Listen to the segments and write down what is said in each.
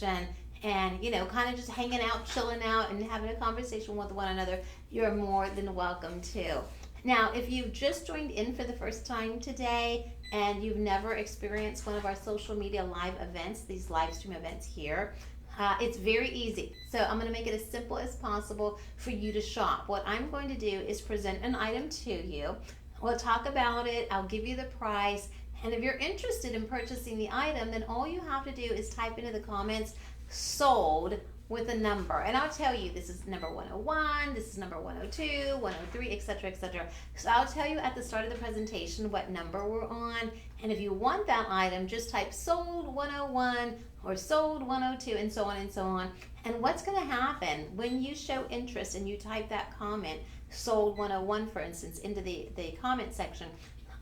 section and, kind of just hanging out, chilling out, and having a conversation with one another, you're more than welcome to. Now, if you've just joined in for the first time today and you've never experienced one of our social media live events, these live stream events here, it's very easy. So I'm going to make it as simple as possible for you to shop. What I'm going to do is present an item to you. We'll talk about it. I'll give you the price. And if you're interested in purchasing the item, then all you have to do is type into the comments, sold, with a number. And I'll tell you, this is number 101, this is number 102, 103, etc., etc. So I'll tell you at the start of the presentation what number we're on. And if you want that item, just type sold 101 or sold 102 and so on and so on. And what's going to happen when you show interest and you type that comment, sold 101, for instance, into the comment section,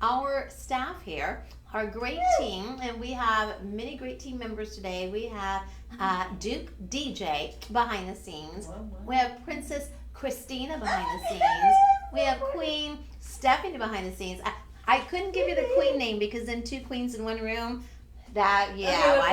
our staff here, our great team, and we have many great team members today. We have Duke DJ behind the scenes. We have Princess Christina behind the scenes. We have Queen Stephanie behind the scenes. I couldn't give you the queen name because then two queens in one room, I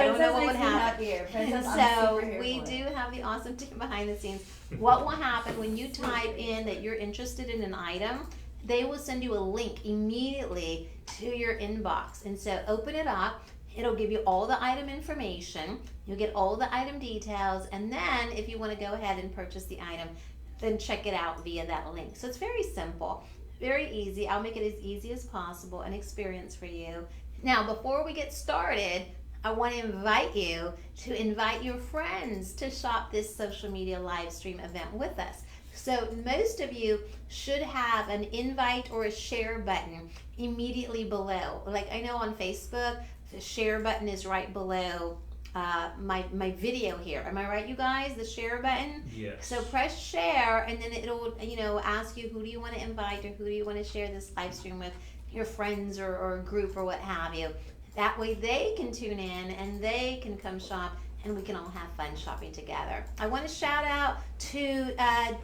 don't know what would happen. So we do have the awesome team behind the scenes. What will happen when you type in that you're interested in an item, they will send you a link immediately to your inbox. And so open it up. It'll give you all the item information. You'll get all the item details. And then if you want to go ahead and purchase the item, then check it out via that link. So it's very simple, very easy. I'll make it as easy as possible, an experience for you. Now, before we get started, I want to invite you to invite your friends to shop this social media live stream event with us. So most of you should have an invite or a share button immediately below. Like I know on Facebook, the share button is right below my video here. Am I right, you guys? The share button? Yes. So press share, and then it'll ask you who do you want to invite or who do you want to share this live stream with, your friends or group or what have you. That way they can tune in and they can come shop and we can all have fun shopping together. I want to shout out to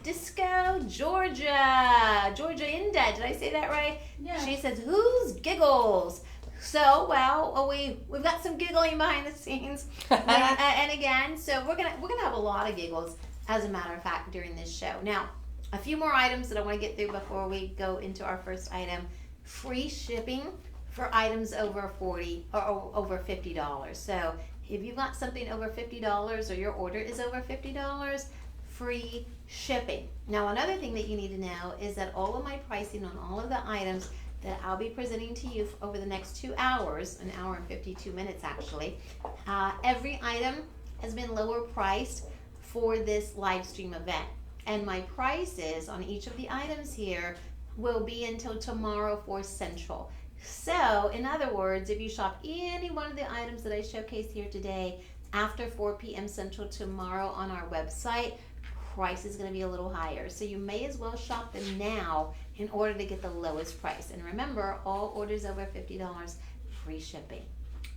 Disco Georgia Inda. Did I say that right? Yeah. She says, who's giggles? So, we've got some giggling behind the scenes. and again, so we're gonna have a lot of giggles, as a matter of fact, during this show. Now, a few more items that I want to get through before we go into our first item. Free shipping for items over $40 or over $50. So if you've got something over $50 or your order is over $50, free shipping. Now, another thing that you need to know is that all of my pricing on all of the items that I'll be presenting to you over the next 2 hours, an hour and 52 minutes actually, every item has been lower priced for this live stream event. And my prices on each of the items here will be until tomorrow for Central. So, in other words, if you shop any one of the items that I showcased here today after 4 p.m. Central tomorrow on our website, price is going to be a little higher. So you may as well shop them now in order to get the lowest price. And remember, all orders over $50, free shipping.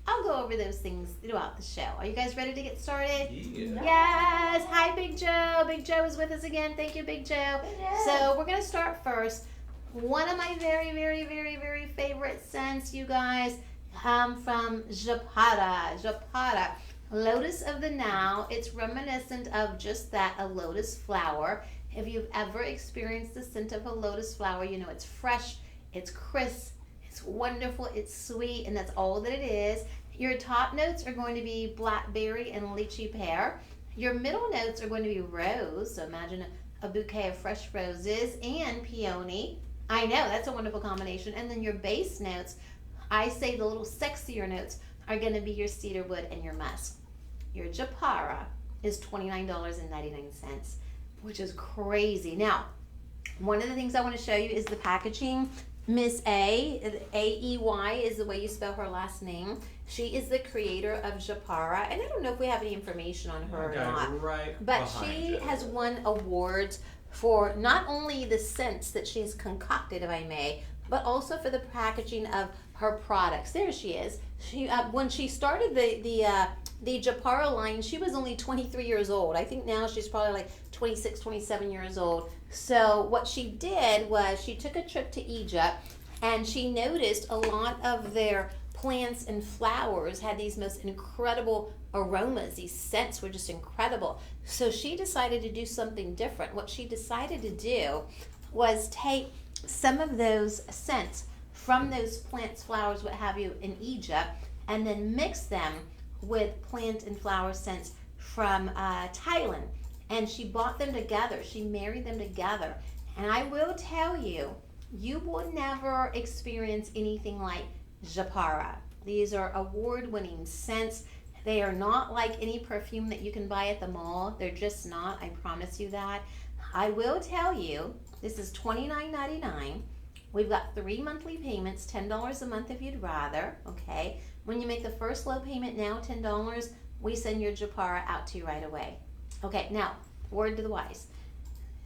I'll go over those things throughout the show. Are you guys ready to get started? Yeah. Yes. Hi, Big Joe. Big Joe is with us again. Thank you, Big Joe. Yes. So we're going to start first. One of my very, very, very, very favorite scents, you guys, come from Japara. Japara, Lotus of the Now. It's reminiscent of just that, a lotus flower. If you've ever experienced the scent of a lotus flower, you know it's fresh, it's crisp, it's wonderful, it's sweet, and that's all that it is. Your top notes are going to be blackberry and lychee pear. Your middle notes are going to be rose, so imagine a bouquet of fresh roses, and peony. I know, that's a wonderful combination. And then your base notes, I say the little sexier notes, are going to be your cedarwood and your musk. Your Japara is $29.99, which is crazy. Now, one of the things I want to show you is the packaging. Miss A, A-E-Y is the way you spell her last name. She is the creator of Japara, and I don't know if we have any information on her or not. But she has won awards for not only the scents that she's concocted, if I may, but also for the packaging of her products. There she is. She when she started the Japara line, she was only 23 years old. I think now she's probably like 26, 27 years old. So what she did was she took a trip to Egypt and she noticed a lot of their plants and flowers had these most incredible aromas. These scents were just incredible. So she decided to do something different. What she decided to do was take some of those scents from those plants, flowers, what have you, in Egypt, and then mix them with plant and flower scents from Thailand. And she bought them together. She married them together. And I will tell you, you will never experience anything like Japara. These are award-winning scents. They are not like any perfume that you can buy at the mall. They're just not. I promise you that. I will tell you, this is $29.99. We've got 3 monthly payments, $10 a month if you'd rather, okay? When you make the first low payment now, $10, we send your Japara out to you right away. Okay, now, word to the wise.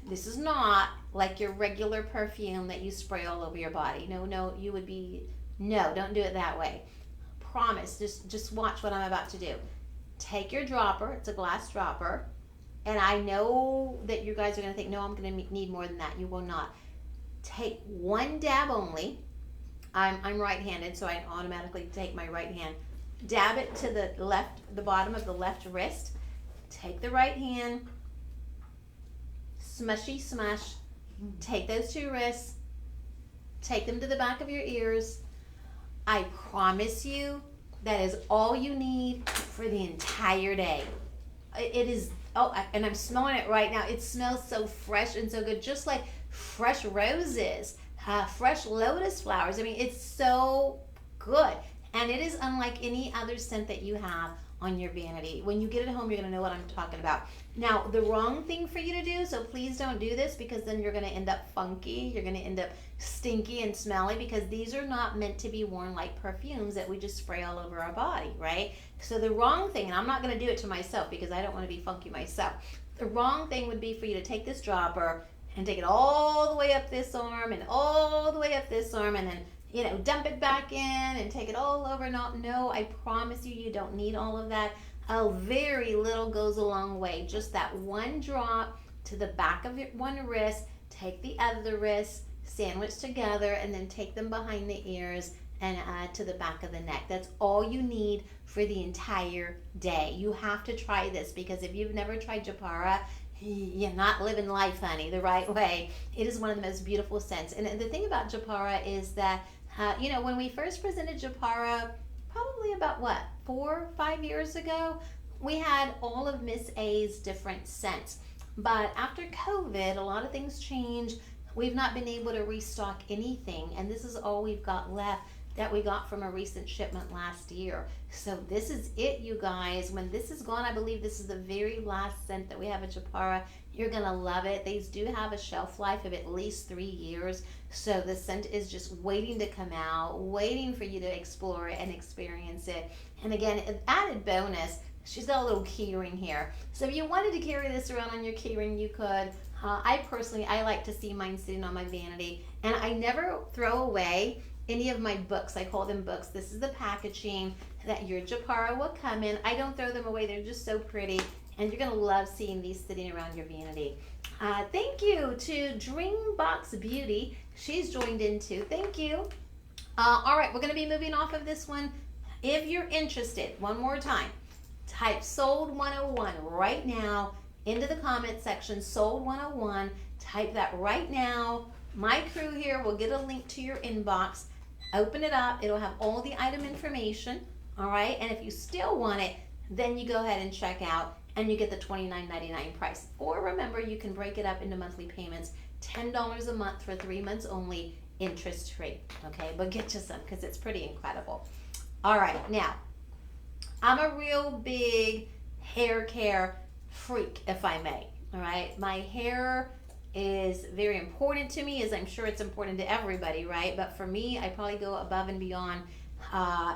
This is not like your regular perfume that you spray all over your body. No, don't do it that way. Promise, just watch what I'm about to do. Take your dropper, it's a glass dropper, and I know that you guys are gonna think, no, I'm gonna need more than that. You will not. Take one dab only. I'm right-handed, so I automatically take my right hand. Dab it to the bottom of the left wrist. Take the right hand, smushy smush. Take those 2 wrists, take them to the back of your ears. I promise you that is all you need for the entire day. It is, and I'm smelling it right now. It smells so fresh and so good, just like fresh roses, fresh lotus flowers. I mean, it's so good. And it is unlike any other scent that you have on your vanity. When you get it home, you're going to know what I'm talking about. Now, the wrong thing for you to do, so please don't do this, because then you're going to end up funky. You're going to end up stinky and smelly, because these are not meant to be worn like perfumes that we just spray all over our body, right? So the wrong thing, and I'm not going to do it to myself because I don't want to be funky myself. The wrong thing would be for you to take this dropper and take it all the way up this arm and all the way up this arm, and then dump it back in and take it all over. No, I promise you, you don't need all of that. A very little goes a long way. Just that one drop to the back of your one wrist, take the other wrist, sandwich together, and then take them behind the ears and to the back of the neck. That's all you need for the entire day. You have to try this, because if you've never tried Japara, you're not living life, honey, the right way. It is one of the most beautiful scents. And the thing about Japara is that, when we first presented Japara, probably about 4 or 5 years ago, we had all of Miss A's different scents. But after COVID, a lot of things changed. We've not been able to restock anything, and this is all we've got left that we got from a recent shipment last year. So this is it, you guys. When this is gone, I believe this is the very last scent that we have at Japara. You're gonna love it. These do have a shelf life of at least 3 years. So the scent is just waiting to come out, waiting for you to explore it and experience it. And again, an added bonus, she's got a little key ring here. So if you wanted to carry this around on your key ring, you could. I like to see mine sitting on my vanity. And I never throw away any of my books. I call them books. This is the packaging that your Japara will come in. I don't throw them away. They're just so pretty. And you're going to love seeing these sitting around your vanity. Thank you to Dreambox Beauty. She's joined in too. Thank you. All right, we're going to be moving off of this one. If you're interested, one more time, type Sold 101 right now into the comment section. Sold 101. Type that right now. My crew here will get a link to your inbox. Open it up. It'll have all the item information. All right. And if you still want it, then you go ahead and check out and you get the $29.99 price. Or remember, you can break it up into monthly payments. $10 a month for 3 months only, interest free. Okay. But get you some, because it's pretty incredible. All right. Now, I'm a real big hair care freak, if I may. All right. My hair is very important to me, as I'm sure it's important to everybody, right? But for me, I probably go above and beyond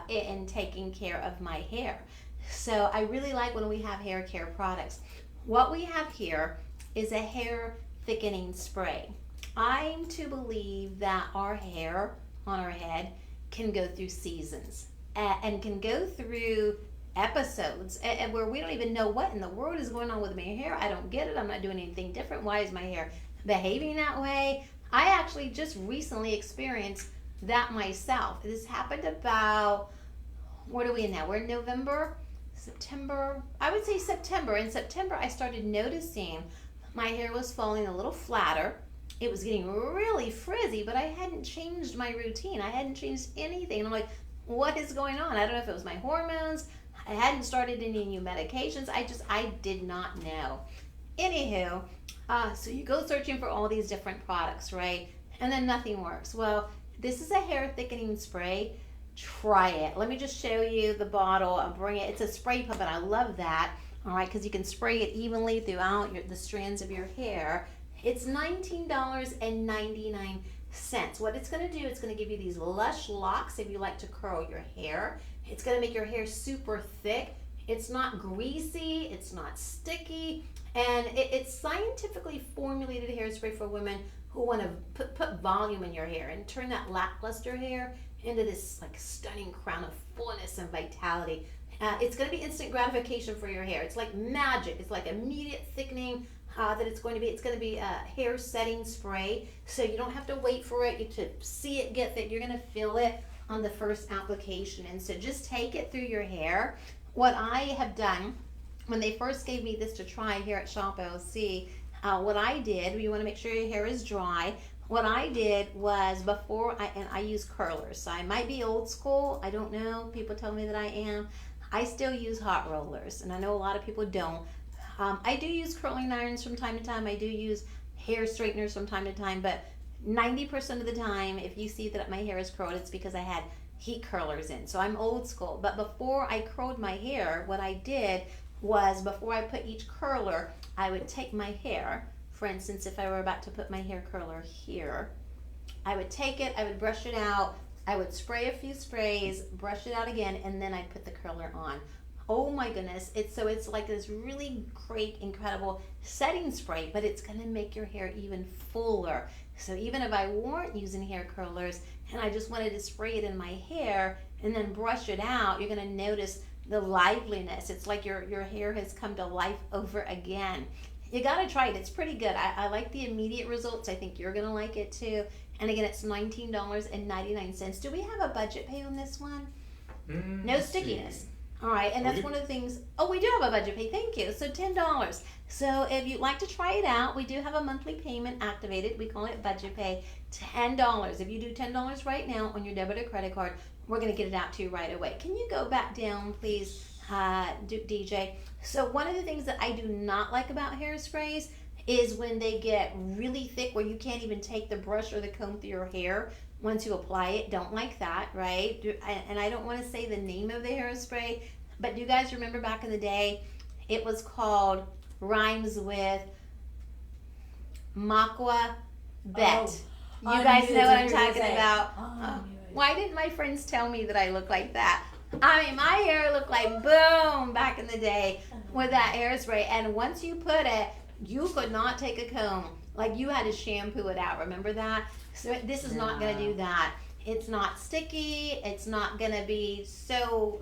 in taking care of my hair. So I really like when we have hair care products. What we have here is a hair thickening spray. I'm to believe that our hair on our head can go through seasons and can go through episodes and where we don't even know what in the world is going on with my hair. I don't get it. I'm not doing anything different. Why is my hair behaving that way? I actually just recently experienced that myself. This happened about What are we in now? We're in November, September. I would say September. In September, I started noticing my hair was falling a little flatter. It was getting really frizzy, but I hadn't changed my routine. I hadn't changed anything. And I'm like, what is going on? I don't know if it was my hormones. I hadn't started any new medications. I did not know. Anywho, so you go searching for all these different products, right? And then nothing works. Well, this is a hair thickening spray. Try it. Let me just show you the bottle. I'll bring it. It's a spray pump, and I love that. All right, because you can spray it evenly throughout the strands of your hair. It's $19.99. What it's going to do, it's going to give you these lush locks if you like to curl your hair. It's going to make your hair super thick. It's not greasy. It's not sticky. And it's scientifically formulated hairspray for women who want to put volume in your hair and turn that lackluster hair into this like stunning crown of fullness and vitality. It's going to be instant gratification for your hair. It's like magic. It's like immediate thickening. It's going to be a hair setting spray, so you don't have to wait for it to see it get thick. You're going to feel it on the first application, and so just take it through your hair. What I have done when they first gave me this to try here at Shop OC, what I did, you want to make sure your hair is dry. What I did was I use curlers, so I might be old school. I don't know. People tell me that I am. I still use hot rollers, and I know a lot of people don't. I do use curling irons from time to time. I do use hair straighteners from time to time, but 90% of the time, if you see that my hair is curled, it's because I had heat curlers in. So I'm old school. But before I curled my hair, what I did was before I put each curler, I would take my hair. For instance, if I were about to put my hair curler here, I would take it, I would brush it out, I would spray a few sprays, brush it out again, and then I'd put the curler on. Oh my goodness, it's like this really great, incredible setting spray, but it's gonna make your hair even fuller. So even if I weren't using hair curlers and I just wanted to spray it in my hair and then brush it out, you're gonna notice the liveliness. It's like your hair has come to life over again. You gotta try it, it's pretty good. I like the immediate results. I think you're gonna like it too. And again, it's $19.99. Do we have a budget pay on this one? No stickiness. See. All right, and that's one of the things. Oh, we do have a budget pay. Thank you. So $10. So if you'd like to try it out, we do have a monthly payment activated. We call it budget pay. $10. If you do $10 right now on your debit or credit card, we're going to get it out to you right away. Can you go back down, please, DJ? So one of the things that I do not like about hairsprays is when they get really thick where you can't even take the brush or the comb through your hair once you apply it. Don't like that, right? And I don't want to say the name of the hairspray, but do you guys remember back in the day, it was called, rhymes with Makwa Bet. You guys know what I'm talking about. Why didn't my friends tell me that I look like that? I mean, my hair looked like boom back in the day with that hairspray, and once you put it, you could not take a comb. Like, you had to shampoo it out. Remember that? So this is not going to do that. It's not sticky. It's not going to be so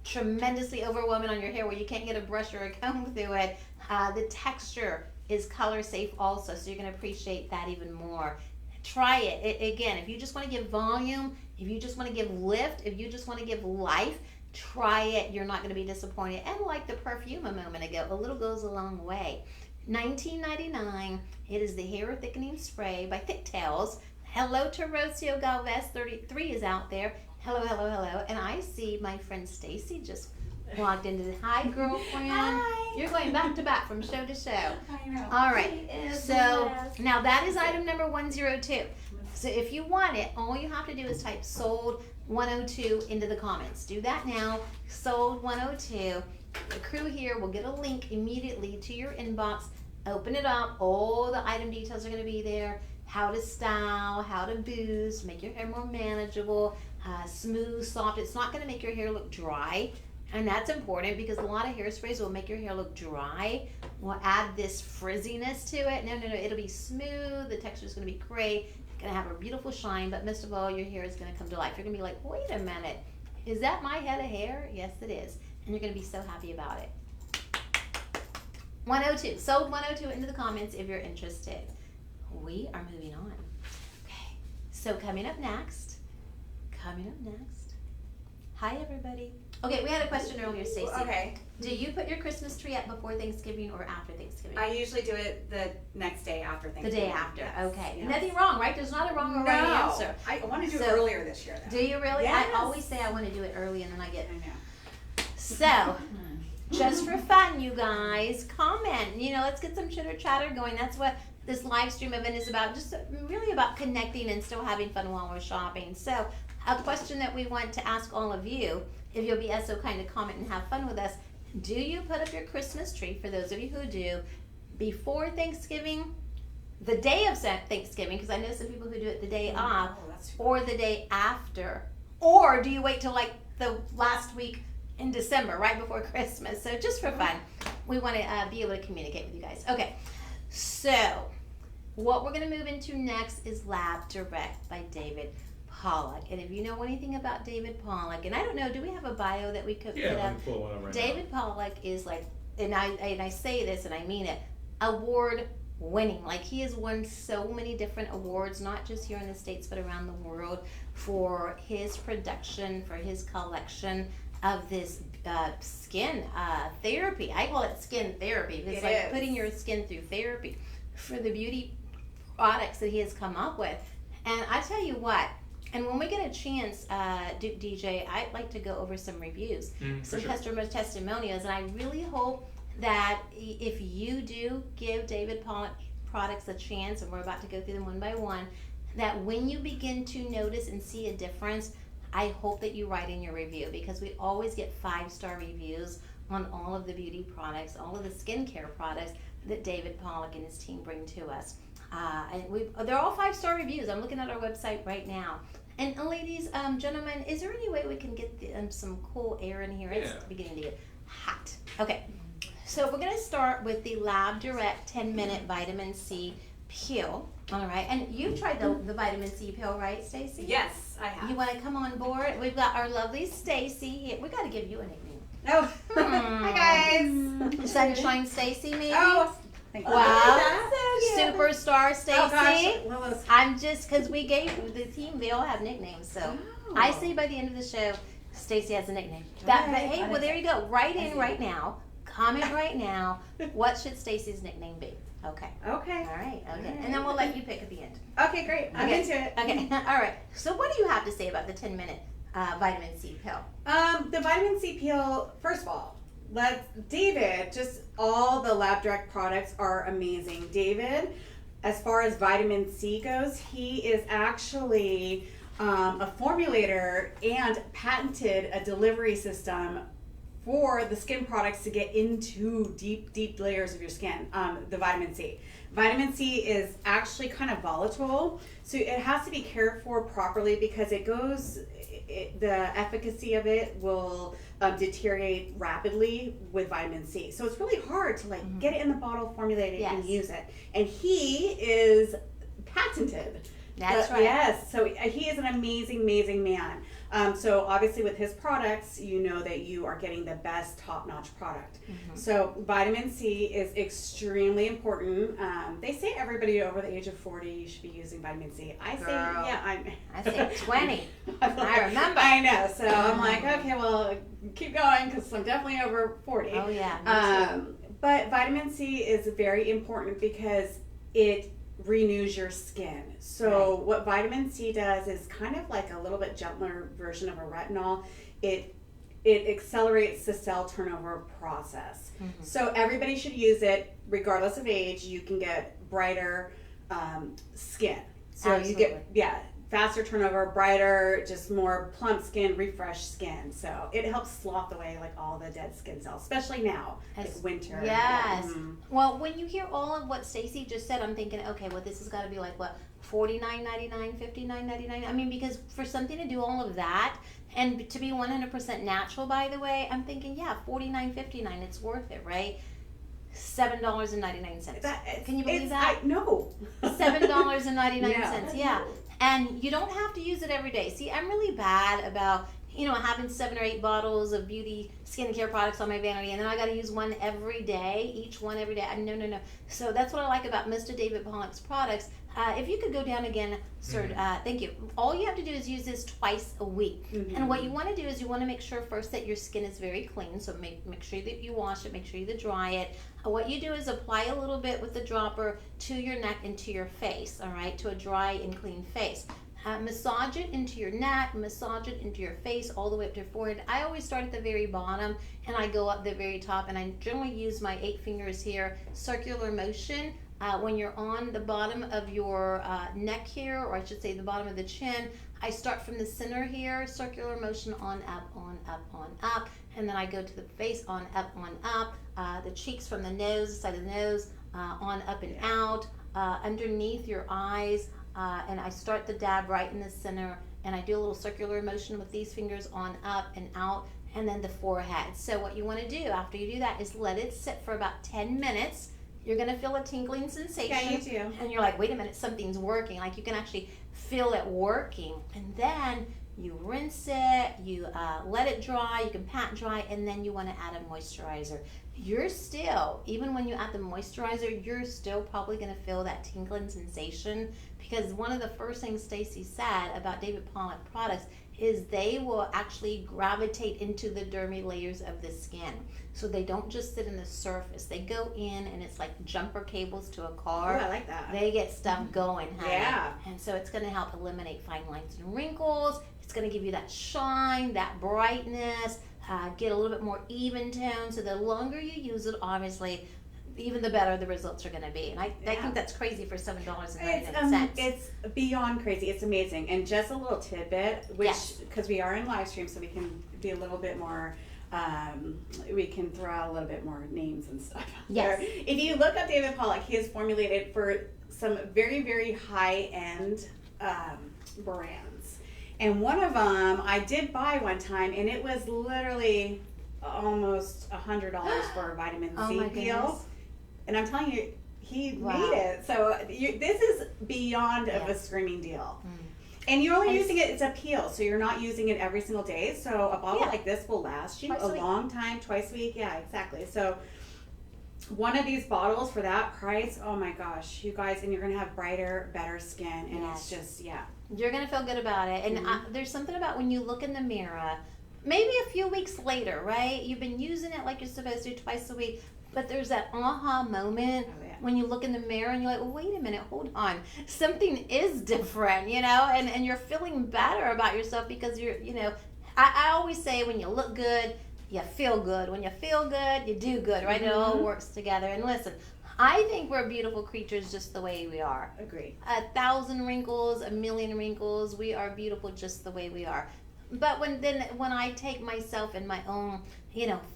tremendously overwhelming on your hair where you can't get a brush or a comb through it. The texture is color safe also, so you're going to appreciate that even more. Try it. Again, if you just want to give volume, if you just want to give lift, if you just want to give life, try it. You're not going to be disappointed. And like the perfume a moment ago, a little goes a long way. $19.99. It is the hair thickening spray by Thick Tails. Hello to Rocio Galvez 33 is out there. Hello. And I see my friend Stacy just walked into the hi girlfriend. Hi. You're going back to back from show to show. I know. All right. So now that is item number 102. So if you want it, all you have to do is type sold 102 into the comments. Do that now. Sold 102. The crew here will get a link immediately to your inbox. Open it up. All the item details are going to be there. How to style, how to boost, make your hair more manageable, smooth, soft. It's not going to make your hair look dry. And that's important because a lot of hairsprays will make your hair look dry. We'll add this frizziness to it. No. It'll be smooth. The texture is going to be great. It's going to have a beautiful shine. But most of all, your hair is going to come to life. You're going to be like, wait a minute. Is that my head of hair? Yes, it is. And you're going to be so happy about it. 102. Sold 102 into the comments if you're interested. We are moving on. Okay. So coming up next. Hi, everybody. Okay, we had a question earlier, Stacey. Okay. Do you put your Christmas tree up before Thanksgiving or after Thanksgiving? I usually do it the next day after The Thanksgiving. day after. Yes. Okay. Yes. Nothing wrong, right? There's not a wrong or right answer. I want to do it So- earlier this year, though. Do you really? Yes. I always say I want to do it early and then I get. I know. So, just for fun, you guys, comment. Let's get some chitter chatter going. That's what this live stream event is about. Just really about connecting and still having fun while we're shopping. So, a question that we want to ask all of you, if you'll be so kind to comment and have fun with us, do you put up your Christmas tree, for those of you who do, before Thanksgiving, the day of Thanksgiving, because I know some people who do it the day off, or the day after? Or do you wait till like the last week in December, right before Christmas? So just for fun, we want to be able to communicate with you guys. Okay, so what we're going to move into next is Lab Direct by David Pollock. And if you know anything about David Pollock, and I don't know, do we have a bio that we could put up? Yeah, I can pull one up right David Pollock is like, and I say this and I mean it, award winning. Like, he has won so many different awards, not just here in the States but around the world, for his production, for his collection of this skin therapy. I call it skin therapy. It's like putting your skin through therapy for the beauty products that he has come up with. And I tell you what, and when we get a chance, DJ, I'd like to go over some reviews, some customer testimonials, and I really hope that if you do give David Pollock products a chance, and we're about to go through them one by one, that when you begin to notice and see a difference, I hope that you write in your review, because we always get 5-star reviews on all of the beauty products, all of the skincare products that David Pollock and his team bring to us. And they're all 5-star reviews. I'm looking at our website right now. And ladies, gentlemen, is there any way we can get some cool air in here? Yeah. It's beginning to get hot. Okay, so we're going to start with the Lab Direct 10-minute vitamin C peel. All right, and you tried the vitamin C pill, right, Stacey? Yes, I have. You want to come on board? We've got our lovely Stacey here. We got to give you a nickname. Oh, hi guys. Sunshine Stacey, maybe? Oh, thank you. Wow. So cute. Superstar Stacey. Oh gosh, Lolo's. I'm just, because we gave the team, they all have nicknames. So Oh. I say by the end of the show, Stacey has a nickname. But hey, well, there you go. Write in right now. Comment right now. What should Stacey's nickname be? Okay. Okay. All right. Okay. And then we'll let you pick at the end. Okay, great. I'm Okay. into it. Okay. All right. So what do you have to say about the 10-minute vitamin C pill? The vitamin C peel, first of all, David, just all the Lab Direct products are amazing. David, as far as vitamin C goes, he is actually a formulator and patented a delivery system for the skin products to get into deep layers of your skin, the vitamin C. Vitamin C is actually kind of volatile, so it has to be cared for properly, because the efficacy of it will deteriorate rapidly with vitamin C. So it's really hard to get it in the bottle, formulate it, and use it. And he is patented. That's right. Yes, so he is an amazing man. So obviously with his products, you know that you are getting the best top-notch product. So vitamin C is extremely important. They say everybody over the age of 40, you should be using vitamin C. I say 20. I remember. I know. So I'm like, okay, well, keep going, because I'm definitely over 40. Oh, yeah. But vitamin C is very important because it renews your skin. So what vitamin C does is kind of like a little bit gentler version of a retinol. It accelerates the cell turnover process. So everybody should use it regardless of age. You can get brighter skin. So you get faster turnover, brighter, just more plump skin, refreshed skin. So it helps slough away all the dead skin cells, especially now, like winter. Yes. Well, when you hear all of what Stacey just said, I'm thinking, okay, well, this has got to be like what, $49.99, $59.99? I mean, because for something to do all of that and to be 100% natural, by the way, I'm thinking, yeah, $49.59, it's worth it, right? $7.99. Can you believe that? No. $7.99. Yeah. And you don't have to use it every day. See, I'm really bad about having 7 or 8 bottles of beauty skincare products on my vanity, and then I got to use one every day, each one every day. No. So that's what I like about most of David Pollock's products. If you could go down again, sir, thank you. All you have to do is use this twice a week. And what you want to do is you want to make sure first that your skin is very clean. So make sure that you wash it, make sure you dry it. What you do is apply a little bit with the dropper to your neck and to your face, all right, to a dry and clean face. Massage it into your neck, massage it into your face, all the way up to your forehead. I always start at the very bottom and I go up the very top, and I generally use my 8 fingers here, circular motion. When you're on the bottom of your neck here, or I should say the bottom of the chin, I start from the center here, circular motion on up, on up, on up, and then I go to the face, on up, the cheeks from the nose, the side of the nose, on up and out, underneath your eyes, and I start the dab right in the center, and I do a little circular motion with these fingers on up and out, and then the forehead. So what you want to do after you do that is let it sit for about 10 minutes. You're going to feel a tingling sensation. Yeah, you do. And you're like, wait a minute, something's working. Like you can actually feel it working. And then you rinse it, you let it dry, you can pat dry, and then you want to add a moisturizer. You're still, even when you add the moisturizer, you're still probably going to feel that tingling sensation, because one of the first things Stacy said about David Pollock products is they will actually gravitate into the dermy layers of the skin. So they don't just sit in the surface. They go in, and it's like jumper cables to a car. Oh, I like that. They get stuff going, honey. Yeah. And so it's going to help eliminate fine lines and wrinkles. It's going to give you that shine, that brightness, get a little bit more even tone. So the longer you use it, obviously, even the better the results are going to be. And I think that's crazy for $7.99. It's beyond crazy. It's amazing. And just a little tidbit, which, because we are in live stream, so we can be a little bit more, we can throw out a little bit more names and stuff. Yes. There. If you look up David Pollock, he is formulated for some very, very high-end brands. And one of them I did buy one time, and it was literally almost $100 for a vitamin C peel. Goodness. And I'm telling you, he made it. So this is beyond of a screaming deal. And you're only using it, it's a peel, so you're not using it every single day. So a bottle like this will last you a long time, twice a week. Yeah, exactly. So one of these bottles for that price, oh my gosh, you guys, and you're going to have brighter, better skin. And it's just, You're going to feel good about it. And there's something about when you look in the mirror, maybe a few weeks later, right? You've been using it like you're supposed to twice a week. But there's that aha moment when you look in the mirror and you're like, well, wait a minute, hold on. Something is different, and you're feeling better about yourself because you're, I always say when you look good, you feel good. When you feel good, you do good, right? It all works together. And listen, I think we're beautiful creatures just the way we are. Agreed. 1,000 wrinkles, 1,000,000 wrinkles, we are beautiful just the way we are. But when I take myself and my own,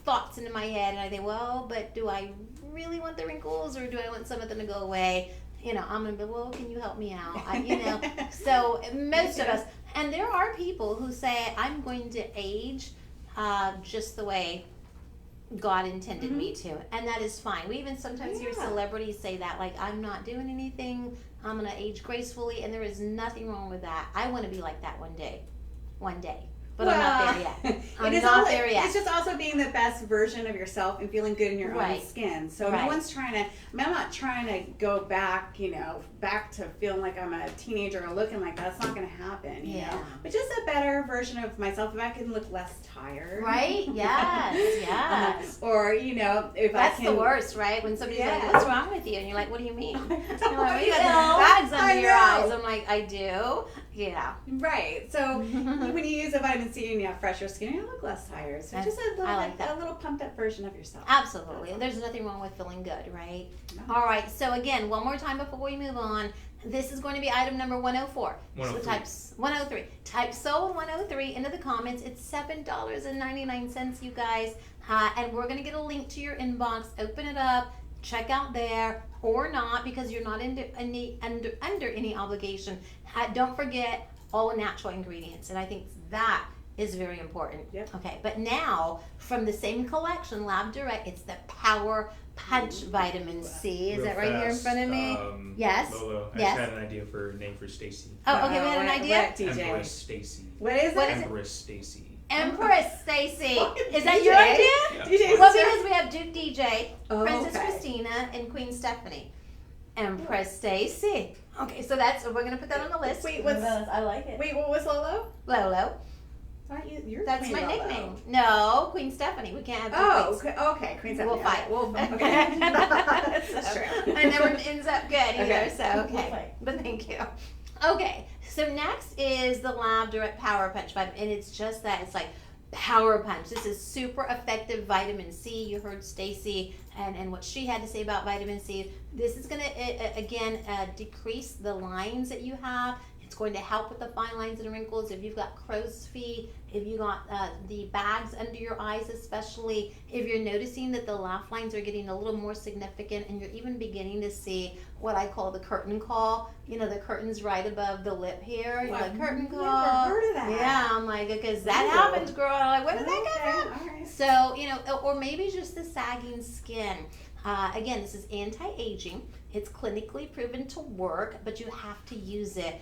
thoughts into my head, and I think, well, but do I really want the wrinkles, or do I want some of them to go away? I'm gonna be, well, can you help me out? So most of us, and there are people who say, I'm going to age just the way God intended me to, and that is fine. We even sometimes hear celebrities say that, like, I'm not doing anything, I'm gonna age gracefully, and there is nothing wrong with that. I want to be like that one day. But I'm not there yet. I'm not there yet. It's just also being the best version of yourself and feeling good in your own skin. So no one's trying to, I'm not trying to go back, back to feeling like I'm a teenager or looking like that. It's not going to happen, you know. But just a better version of myself, if I can look less tired. Right? Yes. Or, if That's I can. That's the worst, right? When somebody's like, what's wrong with you? And you're like, what do you mean? You're like, you got bags under your eyes. I'm like, I do. Yeah. Right. So when you use a vitamin C and you have fresher skin, you look less tired. So just a little pumped up version of yourself. Absolutely. And there's nothing wrong with feeling good, right? No. All right. So again, one more time before we move on. This is going to be item number 104. 103. So 103. Type sold 103 into the comments. It's $7.99, you guys. And we're going to get a link to your inbox. Open it up. Check out there or not, because you're not under any obligation. Don't forget all natural ingredients, and I think that is very important. Yep. Okay, but now from the same collection, Lab Direct, it's the Power Punch Vitamin C. Is that right here in front of me? Yes. Lolo, I yes. just had an idea for a name for Stacy. Oh, okay, we had an idea? What, DJ? Empress Stacy. What is it? Empress Stacy. Empress Stacy. Is that DJ? your idea? DJ Well, Sarah? because we have Duke DJ, Oh, Princess okay. Christina, and Queen Stephanie. Empress Stacy. Okay, so we're gonna put that on the list. Wait, what's I like it. wait? What was Lolo? Lolo. You're That's Queen my Lolo. nickname. No, Queen Stephanie. We can't have two Oh, queens. okay. Queen Stephanie. We'll fight. Okay. That's true. It never ends up good either. Okay. So We'll okay, fight. but thank you. Okay, so next is the Lab Direct Power Punch vitamin, and it's just that. It's like power punch. This is super effective vitamin C. You heard Stacy and what she had to say about vitamin C. This is going to again decrease the lines that you have. It's going to help with the fine lines and wrinkles. If you've got crow's feet, if you got the bags under your eyes, especially if you're noticing that the laugh lines are getting a little more significant, and you're even beginning to see what I call the curtain call. You know, the curtain's right above the lip here. You're like, curtain call. Never heard of that. Yeah, I'm like, because that Ooh. happens, girl. I'm like, where did that come from? All right. So, you know, or maybe just the sagging skin. Again, this is anti-aging. It's clinically proven to work, but you have to use it.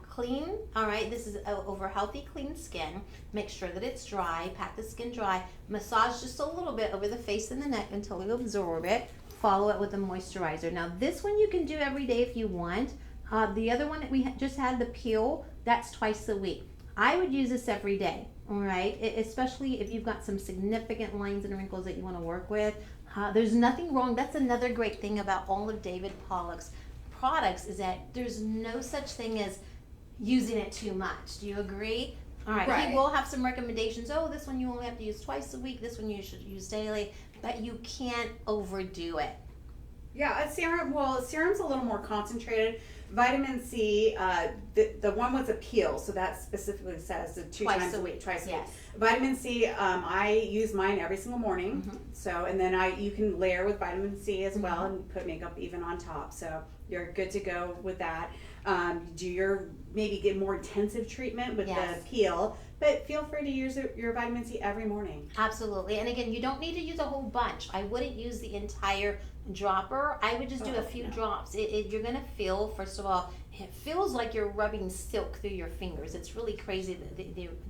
Clean, all right, this is over healthy, clean skin. Make sure that it's dry, pat the skin dry. Massage just a little bit over the face and the neck until you absorb it. Follow it with a moisturizer. Now, this one you can do every day if you want. The other one that we just had, the peel, that's twice a week. I would use this every day, all right? Especially if you've got some significant lines and wrinkles that you want to work with. There's nothing wrong. That's another great thing about all of David Pollock's products is that there's no such thing as using it too much. Do you agree? All right. Right. He will have some recommendations. Oh, this one you only have to use twice a week. This one you should use daily, but you can't overdo it. Yeah, a serum. Well, serum's a little more concentrated. Vitamin C, the one was a peel, so that specifically says the Twice times a a week. week, twice a Yes. week. Vitamin C, I use mine every single morning. Mhm. So, and then you can layer with vitamin C as well Mhm. and put makeup even on top. So you're good to go with that. Do your maybe get more intensive treatment with Yes. the peel, but feel free to use your vitamin C every morning. Absolutely. And again, you don't need to use a whole bunch. I wouldn't use the entire dropper. I would just do a few no. drops. You're going to feel, first of all, it feels like you're rubbing silk through your fingers. It's really crazy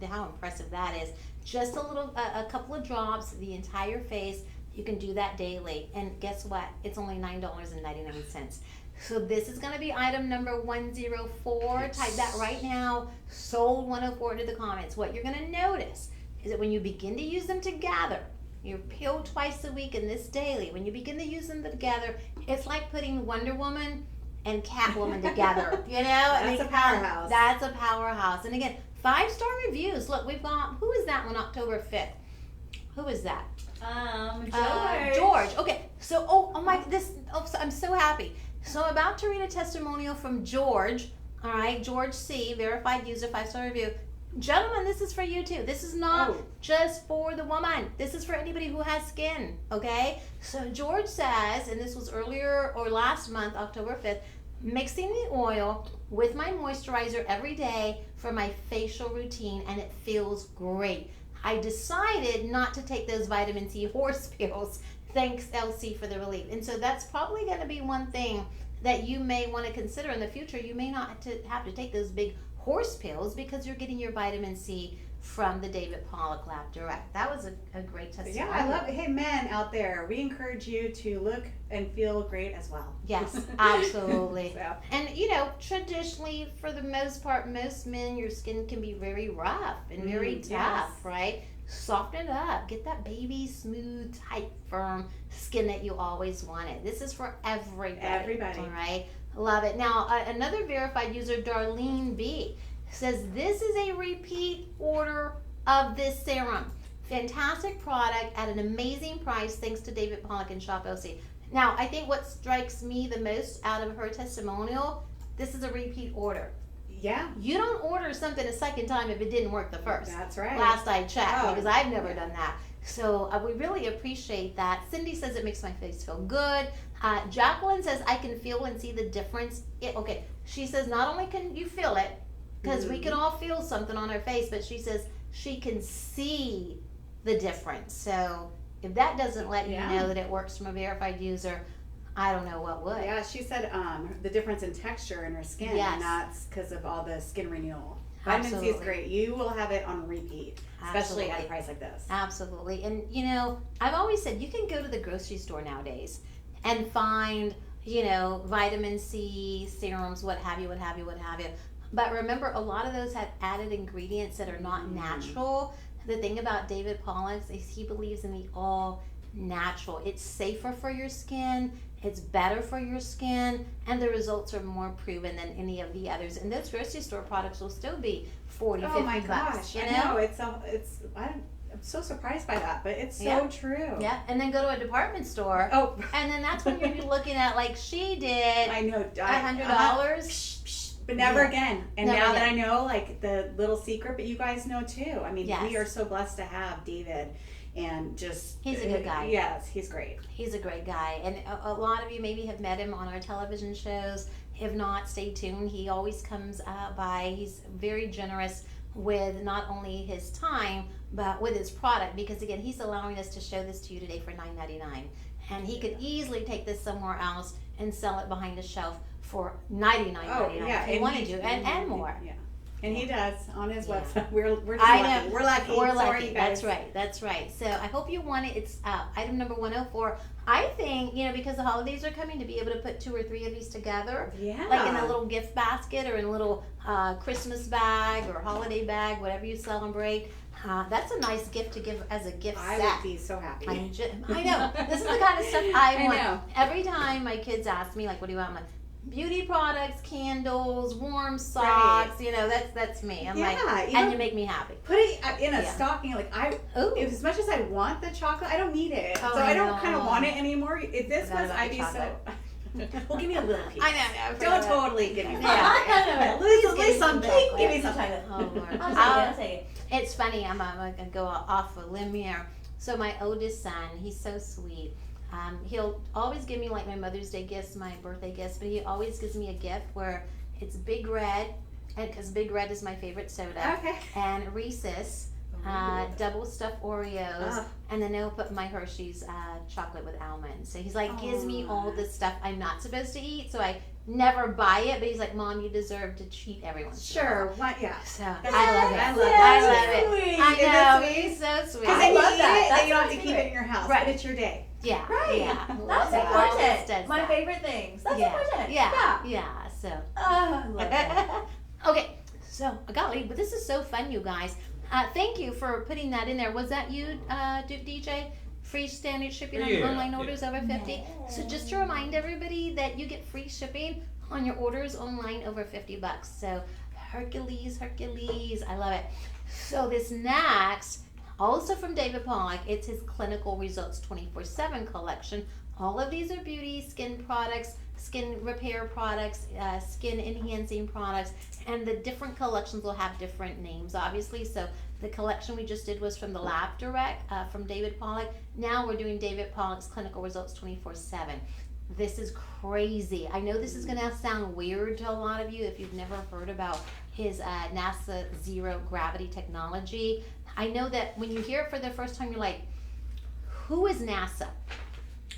how impressive that is. Just a couple of drops, the entire face. You can do that daily. And guess what? It's only $9.99. So this is going to be item number 104. Yes. Type that right now. Sold 104 to the comments. What you're going to notice is that when you begin to use them together, your peel twice a week and this daily, when you begin to use them together, it's like putting Wonder Woman and Catwoman together, you know? That's a powerhouse. That's a powerhouse. And again, 5-star reviews. Look, we've got, who is that one, October 5th? Who is that? George. Okay, so, I'm so happy. So I'm about to read a testimonial from George, all right, George C., verified user, 5-star review. Gentlemen, this is for you too. This is not just for the woman. This is for anybody who has skin, okay? So George says, and this was earlier or last month, October 5th, mixing the oil with my moisturizer every day for my facial routine, and it feels great. I decided not to take those vitamin C horse pills. Thanks, LC, for the relief. And so that's probably going to be one thing that you may want to consider in the future. You may not have to take those big horse pills because you're getting your vitamin C from the David Pollock Lab Direct. That was a great testimony. Yeah, I love it. Hey, men out there, we encourage you to look and feel great as well. Yes, absolutely. So. And you know, traditionally, for the most part, most men, your skin can be very rough and very tough, yes. right? Soften it up. Get that baby smooth, tight, firm skin that you always wanted. This is for everybody. Everybody. All right. Love it. Now, another verified user, Darlene B, says this is a repeat order of this serum. Fantastic product at an amazing price thanks to David Pollock and Shop LC. Now, I think what strikes me the most out of her testimonial, this is a repeat order. Yeah. You don't order something a second time if it didn't work the first. That's right. Last I checked, Oh, because I've never done that. So we really appreciate that. Cindy says it makes my face feel good. Jacqueline says I can feel and see the difference. Okay, she says not only can you feel it, because we can all feel something on our face, but she says she can see the difference. So if that doesn't let you know that it works from a verified user, I don't know what would. Yeah, she said the difference in texture in her skin, Yes. and that's because of all the skin renewal. Vitamin C is Absolutely. great. You will have it on repeat, especially at a Absolutely. price like this. Absolutely. And you know, I've always said you can go to the grocery store nowadays and find, you know, vitamin C serums, what have you, what have you, what have you. But remember, a lot of those have added ingredients that are not natural. The thing about David Pollock's is he believes in the all natural. It's safer for your skin, it's better for your skin, and the results are more proven than any of the others. And those grocery store products will still be 40, Oh 50 my bucks. gosh, You I know? know I'm so surprised by that, but it's so Yeah. true. Yeah, and then go to a department store, Oh, and then that's when you're looking at like she did I know. $100. But never Yeah. again. And Never now again. that I know, like the little secret, but you guys know too. I mean, Yes. we are so blessed to have David, and just He's a good guy. Yes, he's great. He's a great guy, and a lot of you maybe have met him on our television shows. If not, stay tuned. He always comes by. He's very generous with not only his time but with his product, because again, he's allowing us to show this to you today for $9.99, and he could easily take this somewhere else and sell it behind a shelf for $99.99 if he wanted to, and more. Yeah. And he does on his Yeah. website. We're just I lucky. know. We're lucky. We're Sorry, lucky. you guys. That's right. That's right. So I hope you want it. It's item number 104. I think, you know, because the holidays are coming, to be able to put 2 or 3 of these together, Yeah. like in a little gift basket or in a little Christmas bag or holiday bag, whatever you celebrate. That's a nice gift to give as a gift I set. would be so happy. I know. This is the kind of stuff I want. know. Every time my kids ask me, like, what do you want? I'm like, beauty products, candles, warm socks. You know, that's me. I'm like, and you make me happy. Put it in a Yeah. stocking. Like Ooh. as much as I want the chocolate, I don't need it. Oh, so I I don't know. kind of want it anymore. If this Forgot was, about I'd the be so. chocolate. Well, give me a little piece. I know. Don't totally give me. Yeah. At least some cake. Give me some. Oh, Lord. I'll take it. It's funny. I'm gonna go off a limb here. So my oldest son, he's so sweet. He'll always give me like my Mother's Day gifts, my birthday gifts, but he always gives me a gift where it's Big Red, and because Big Red is my favorite soda, Okay. and Reese's double stuffed Oreos, and then he'll put my Hershey's chocolate with almonds. So he's like gives me all the stuff I'm not supposed to eat, so I never buy it. But he's like, Mom, you deserve to cheat every once in a while. Sure. What? Yeah. So That's I love it. I love I that. love it. Sweet. I Isn't that know. sweet? He's so sweet. Because I then you love eat that. it, That's then you don't have my to keep it favorite. in your house. Right. But it's your day. Yeah. Right. Yeah. That's He always important. does My that. favorite things. That's Yeah. important. Yeah. So. Oh, I love that. Okay. So, golly, but this is so fun, you guys. Thank you for putting that in there. Was that you, DJ? Free standard shipping on Yeah, online yeah. orders over 50. So just to remind everybody that you get free shipping on your orders online over $50. So Hercules, I love it. So this next, also from David Pollock, it's his Clinical Results 24/7 collection. All of these are beauty, skin products, skin repair products, skin enhancing products, and the different collections will have different names, obviously. So the collection we just did was from the Lab Direct from David Pollock. Now we're doing David Pollock's Clinical Results 24/7. This is crazy. I know this is going to sound weird to a lot of you if you've never heard about his NASA zero gravity technology. I know that when you hear it for the first time, you're like, who is NASA?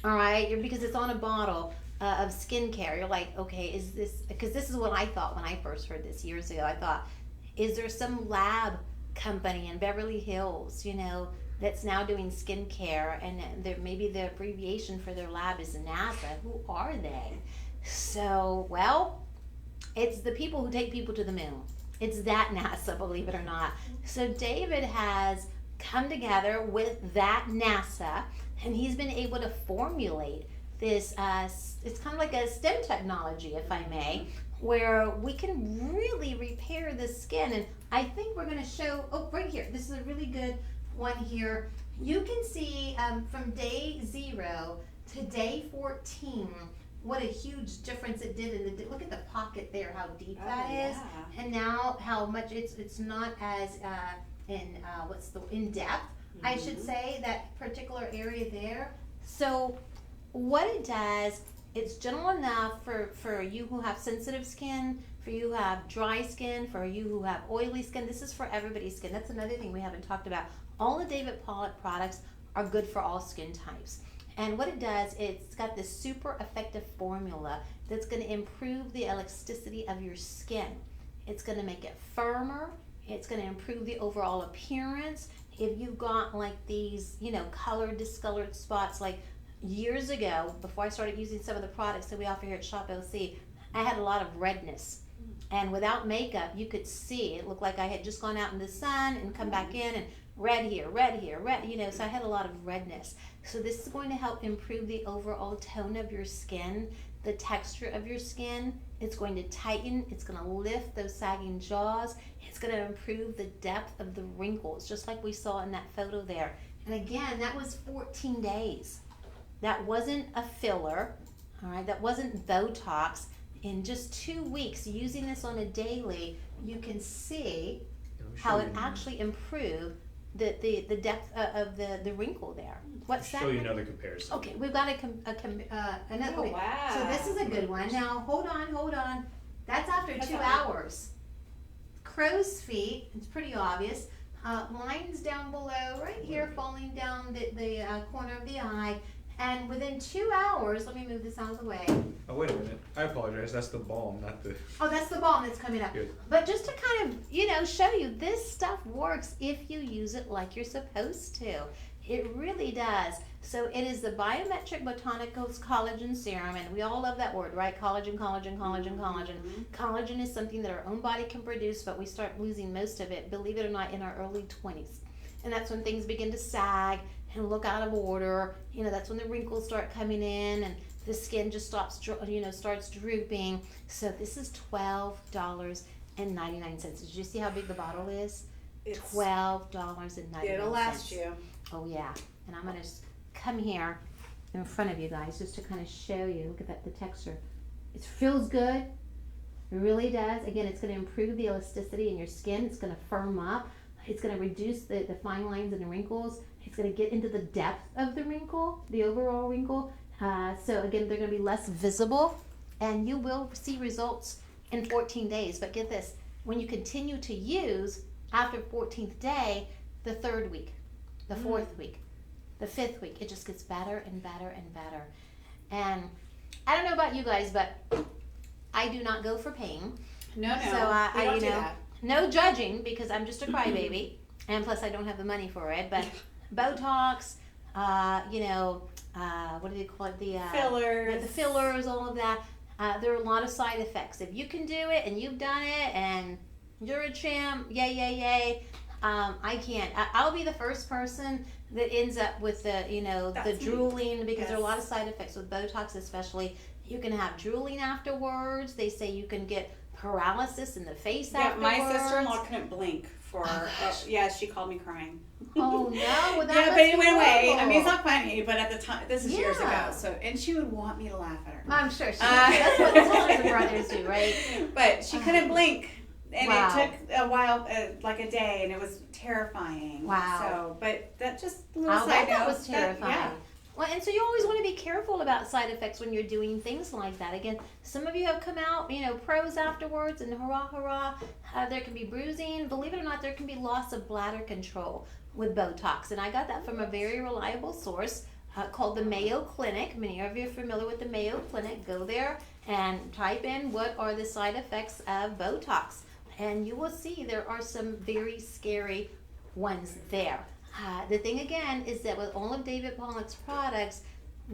All right, because it's on a bottle of skincare. You're like, okay, is this, because this is what I thought when I first heard this years ago. I thought, is there some lab company in Beverly Hills, you know, that's now doing skincare, and maybe the abbreviation for their lab is NASA? Who are they? So, well, it's the people who take people to the moon. It's that NASA, believe it or not. So David has come together with that NASA, and he's been able to formulate this, it's kind of like a STEM technology, if I may, where we can really repair the skin. And I think we're going to show, right here, this is a really good one here. You can see from day 0 to day 14 what a huge difference it did in the, look at the pocket there, how deep that is, and now how much it's not as in depth, I should say, that particular area there. So what it does, it's gentle enough for you who have sensitive skin, for you who have dry skin, for you who have oily skin. This is for everybody's skin. That's another thing we haven't talked about. All the David Pollock products are good for all skin types. And what it does, it's got this super effective formula that's going to improve the elasticity of your skin. It's going to make it firmer. It's going to improve the overall appearance. If you've got like these, colored, discolored spots, like years ago, before I started using some of the products that we offer here at Shop LC, I had a lot of redness. And without makeup, you could see, it looked like I had just gone out in the sun and come back in and red here, red, so I had a lot of redness. So this is going to help improve the overall tone of your skin, the texture of your skin. It's going to tighten, it's going to lift those sagging jaws, it's going to improve the depth of the wrinkles, just like we saw in that photo there. And again, that was 14 days. That wasn't a filler, all right? That wasn't Botox. In just 2 weeks, using this on a daily, you can see how it actually improved the depth of the wrinkle there. What's that? Show you another comparison. Okay, we've got another. Oh, okay. wow. So this is a good one. Now, hold on. That's after 2 hours. Crow's feet, it's pretty obvious. Lines down below, right here, falling down the corner of the eye. And within 2 hours, let me move this out of the way. Oh, wait a minute. I apologize. That's the balm, not the... Oh, that's the balm that's coming up. Good. But just to kind of, show you, this stuff works if you use it like you're supposed to. It really does. So it is the Biometric Botanicals Collagen Serum, and we all love that word, right? Collagen. Collagen is something that our own body can produce, but we start losing most of it, believe it or not, in our early 20s. And that's when things begin to sag and look out of order. That's when the wrinkles start coming in and the skin just starts drooping. So this is $12.99. Did you see how big the bottle is? It's $12.99. It'll last you. Oh yeah. And I'm gonna just come here in front of you guys just to kind of show you. Look at the texture. It feels good. It really does. Again, it's going to improve the elasticity in your skin. It's going to firm up. It's going to reduce the fine lines and the wrinkles. It's going to get into the depth of the wrinkle, the overall wrinkle. So again, they're going to be less visible, and you will see results in 14 days. But get this, when you continue to use after 14th day, the 3rd week, the 4th week, the 5th week, it just gets better and better and better. And I don't know about you guys, but I do not go for pain. No. So we don't do that. no judging, because I'm just a crybaby, and plus I don't have the money for it. But Botox, what do they call it? The Fillers. the fillers, all of that. There are a lot of side effects. If you can do it and you've done it and you're a champ, yay. I can't. I'll be the first person that ends up with the drooling, because there are a lot of side effects with Botox, especially. You can have drooling afterwards. They say you can get paralysis in the face afterwards. My sister-in-law couldn't blink for. She called me crying. Oh no! Well, But it went away. I mean, it's not funny, but at the time, this is years ago. So, and she would want me to laugh at her. I'm sure she. That's what sisters and brothers do, right? But she couldn't blink. And Wow. it took a while, like a day, and it was terrifying. Wow. So, but that just a I little bet side that note. was terrifying. Yeah. Well, and so you always want to be careful about side effects when you're doing things like that. Again, some of you have come out, pros afterwards, and hurrah. There can be bruising. Believe it or not, there can be loss of bladder control with Botox. And I got that from a very reliable source called the Mayo Clinic. Many of you are familiar with the Mayo Clinic. Go there and type in what are the side effects of Botox. And you will see there are some very scary ones there. The thing again is that with all of David Pollock's products,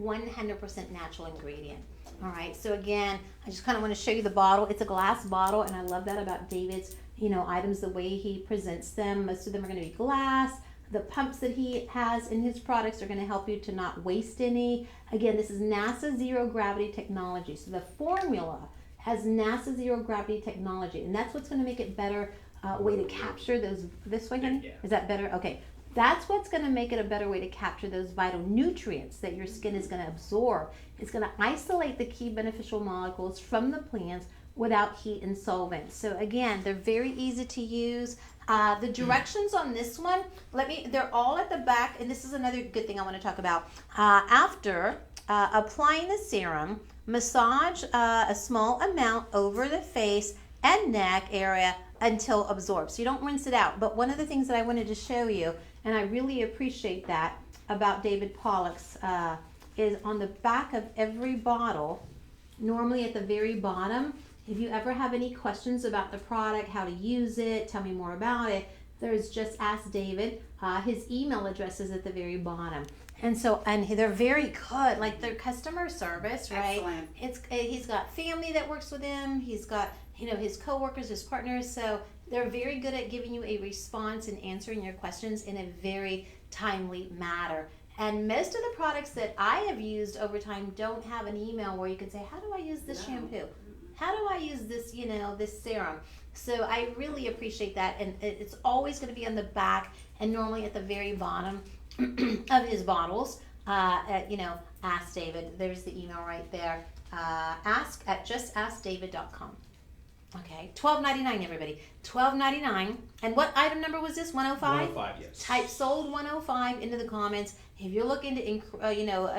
100% natural ingredient. All right, so again, I just kind of want to show you the bottle. It's a glass bottle, and I love that about David's, items, the way he presents them. Most of them are going to be glass. The pumps that he has in his products are going to help you to not waste any. Again, this is NASA zero gravity technology. So the formula has NASA zero gravity technology, and that's what's going to make it better way to capture those. This way, honey? Yeah. Is that better? Okay. That's what's going to make it a better way to capture those vital nutrients that your skin is going to absorb. It's going to isolate the key beneficial molecules from the plants without heat and solvents. So again, they're very easy to use. The directions on this one, they're all at the back, and this is another good thing I want to talk about. After applying the serum, massage a small amount over the face and neck area until absorbed. So you don't rinse it out. But one of the things that I wanted to show you, and I really appreciate that about David Pollock's, is on the back of every bottle, normally at the very bottom, If you ever have any questions about the product, how to use it, tell me more about it, there's Just Ask David. His email address is at the very bottom. And so, and they're very good, like their customer service, right? Excellent. He's got family that works with him. He's got, his coworkers, his partners. So they're very good at giving you a response and answering your questions in a very timely manner. And most of the products that I have used over time don't have an email where you can say, how do I use this shampoo? How do I use this, this serum? So I really appreciate that. And it's always going to be on the back and normally at the very bottom of his bottles. Ask David. There's the email right there. Justaskdavid.com. Okay, $12.99, everybody. $12.99. And what item number was this? 105? 105, yes. Type sold 105 into the comments. If you're looking to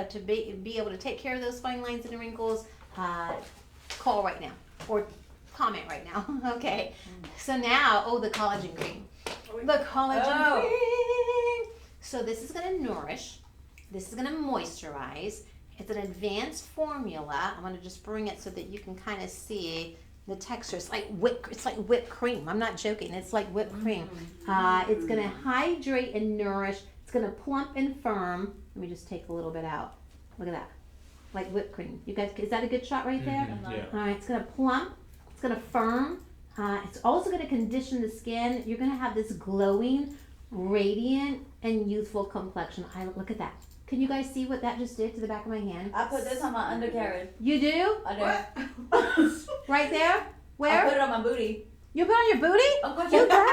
to be able to take care of those fine lines and wrinkles, call right now or comment right now. Okay. So now, the collagen cream. The collagen cream. So this is going to nourish. This is going to moisturize. It's an advanced formula. I'm going to just bring it so that you can kind of see the texture. It's like whipped cream. I'm not joking. It's like whipped cream. It's going to hydrate and nourish. It's going to plump and firm. Let me just take a little bit out. Look at that. Like whipped cream. You guys, is that a good shot right there? Yeah. All right. It's going to plump. It's going to firm. It's also going to condition the skin. You're going to have this glowing, radiant, and youthful complexion. Look at that. Can you guys see what that just did to the back of my hand? I put this on my undercarriage. You do? I do. Right there? Where? I put it on my booty. You put it on your booty? Of course. You girl.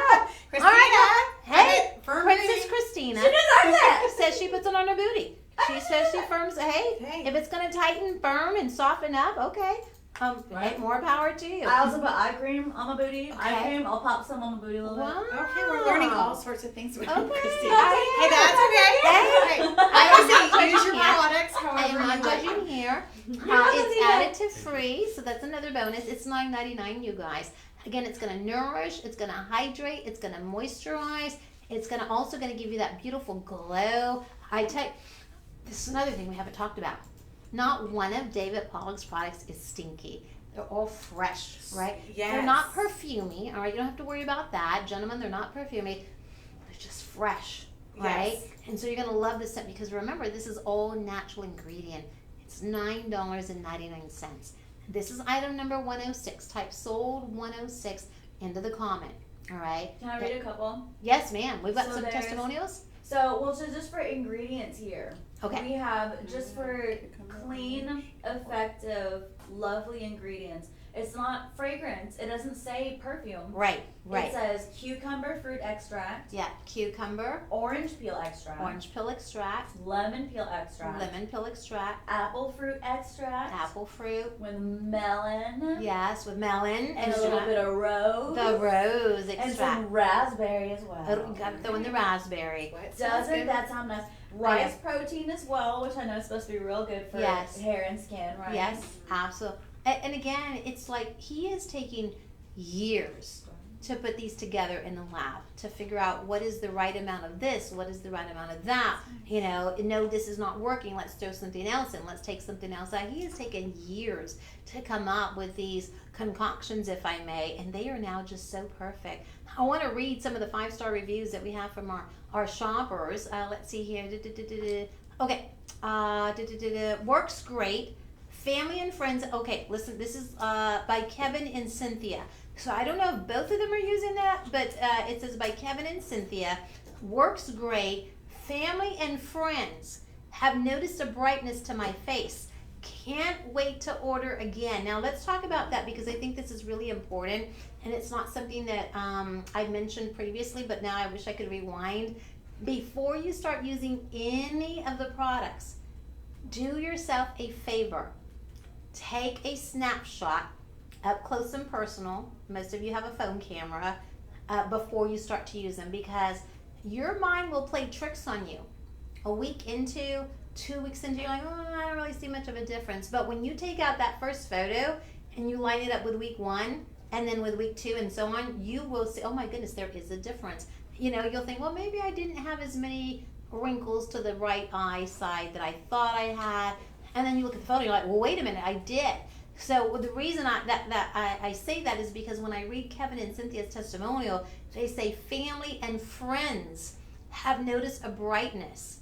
Christina, All right. Hey, firm Princess booty. Christina She deserves it. says she puts it on her booty. She says she firms. Hey, if it's going to tighten, firm, and soften up, okay. Hey, more power to you. I also put eye cream on my booty. Okay. Eye cream. I'll pop some on my booty a little bit. Wow. Okay, we're learning all sorts of things with Okay. Christina. Hey, Hey, that's okay. Hey. I use your Yeah. products I however am not you like. judging here. not It's additive free, so that's another bonus. It's $9.99, you guys. Again, it's going to nourish, it's going to hydrate, it's going to moisturize, it's going to also going to give you that beautiful glow. This is another thing we haven't talked about. Not one of David Pollock's products is stinky. They're all fresh, right? Yes. They're not perfumey, all right? You don't have to worry about that. Gentlemen, they're not perfumey. They're just fresh, right? Yes. And so you're going to love this scent because remember, this is all natural ingredient. It's $9.99. This is item number 106. Type sold 106 into the comment, all right? Can I read a couple? Yes, ma'am. We've got So some there's- testimonials. So just for ingredients here. Okay. We have just for clean, effective, lovely ingredients. It's not fragrance. It doesn't say perfume. Right. It says cucumber fruit extract, Yeah, cucumber, orange peel extract, orange peel extract, lemon peel extract, lemon peel extract, apple fruit extract, apple fruit. with melon, Yes, with melon and a little bit of rose, the rose and extract. some raspberry as well. Oh, you got to throw in the raspberry. What? Doesn't that sound nice? Rice protein as well, which I know is supposed to be real good for Yes. hair and skin, right? Yes, absolutely. And again, it's like he is taking years to put these together in the lab to figure out what is the right amount of this, what is the right amount of that. No, this is not working. Let's throw something else in. Let's take something else out. He has taken years to come up with these concoctions, if I may, and they are now just so perfect. I want to read some of the 5-star reviews that we have from our shoppers. Let's see here. Okay. Works great. Family and friends. Okay, listen, this is by Kevin and Cynthia. So I don't know if both of them are using that, but it says by Kevin and Cynthia. Works great. Family and friends have noticed a brightness to my face. Can't wait to order again. Now let's talk about that because I think this is really important and it's not something that I mentioned previously, but now I wish I could rewind. Before you start using any of the products, do yourself a favor. Take a snapshot up close and personal. Most of you have a phone camera before you start to use them because your mind will play tricks on you. A week into, 2 weeks into, you're like, I don't really see much of a difference. But when you take out that first photo and you line it up with week 1 and then with week 2 and so on, you will see, oh my goodness, there is a difference. You'll think, well, maybe I didn't have as many wrinkles to the right eye side that I thought I had. And then you look at the photo, you're like, well, wait a minute, I did. So the reason I say that is because when I read Kevin and Cynthia's testimonial, they say family and friends have noticed a brightness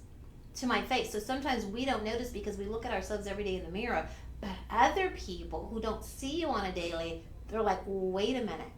to my face. So sometimes we don't notice because we look at ourselves every day in the mirror. But other people who don't see you on a daily, they're like, wait a minute.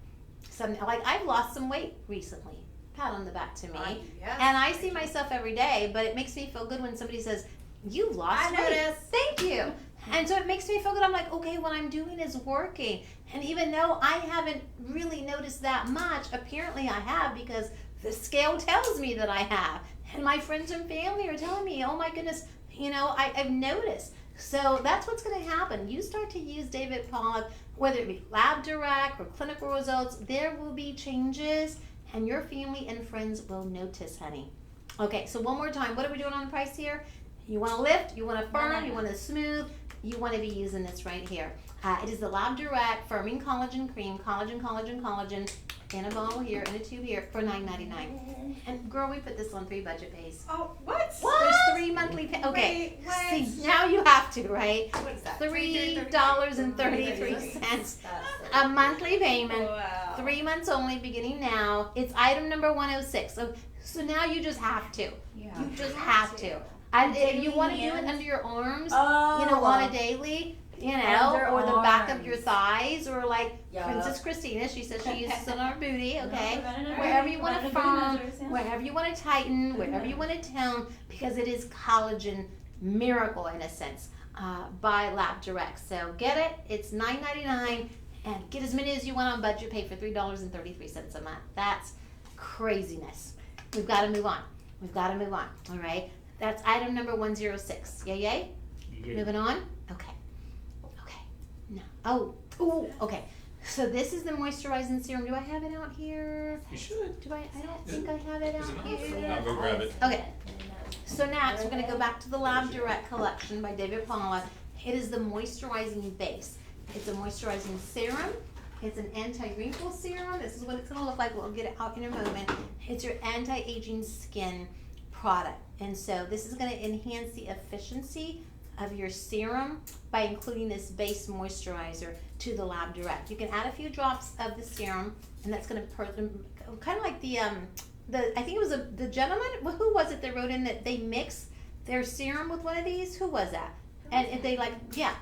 Like I've lost some weight recently. Pat on the back to me. Yes. And I see myself every day, but it makes me feel good when somebody says, you've lost weight. noticed. Thank you. And so it makes me feel good. I'm like, okay, what I'm doing is working. And even though I haven't really noticed that much, apparently I have because the scale tells me that I have. And my friends and family are telling me, oh my goodness, I've noticed. So that's what's going to happen. You start to use David Pollock, whether it be lab direct or clinical results, there will be changes and your family and friends will notice, honey. Okay, so one more time, what are we doing on the price here? You want to lift, you want to firm, you want to smooth, you want to be using this right here. It is the Lab Direct Firming Collagen Cream, collagen, in a bottle here, in a tube here, for $9.99. And girl, we put this on 3 budget pays. Oh, what? There's 3 monthly pay. Okay, Wait, what? see, now you have to, right? What is that? $3.33 a monthly payment. Wow. 3 months only, beginning now. It's item number 106. So now you just have to. You just have to. And if you want to do it under your arms, on a daily, Under or the back of arms. your thighs, or like Yeah. Princess Christina, she says she uses it on her booty, okay? Preventative- Wherever you want to firm, preventative measures, yeah. wherever you want to tighten, wherever you want to tone, because it is collagen miracle in a sense, by Lab Direct. So get it, it's $9.99, and get as many as you want on budget pay for $3.33 a month. That's craziness. We've got to move on. All right? That's item number 106. Yay, yay? Yeah. Moving on? Okay. No. Okay. So this is the moisturizing serum. Do I have it out here? You should. I don't think I have it Is out it not? here. I'll go grab it. Okay. So next, we're going to go back to the Lab Direct collection by David Pollock. It is the moisturizing base. It's a moisturizing serum. It's an anti-wrinkle serum. This is what it's going to look like. We'll get it out in a moment. It's your anti-aging skin product. And so this is going to enhance the efficiency of your serum by including this base moisturizer to the Lab Direct. You can add a few drops of the serum, and that's going to kind of like the I think it was the gentleman. Who was it that wrote in that they mix their serum with one of these? Who was that? And if they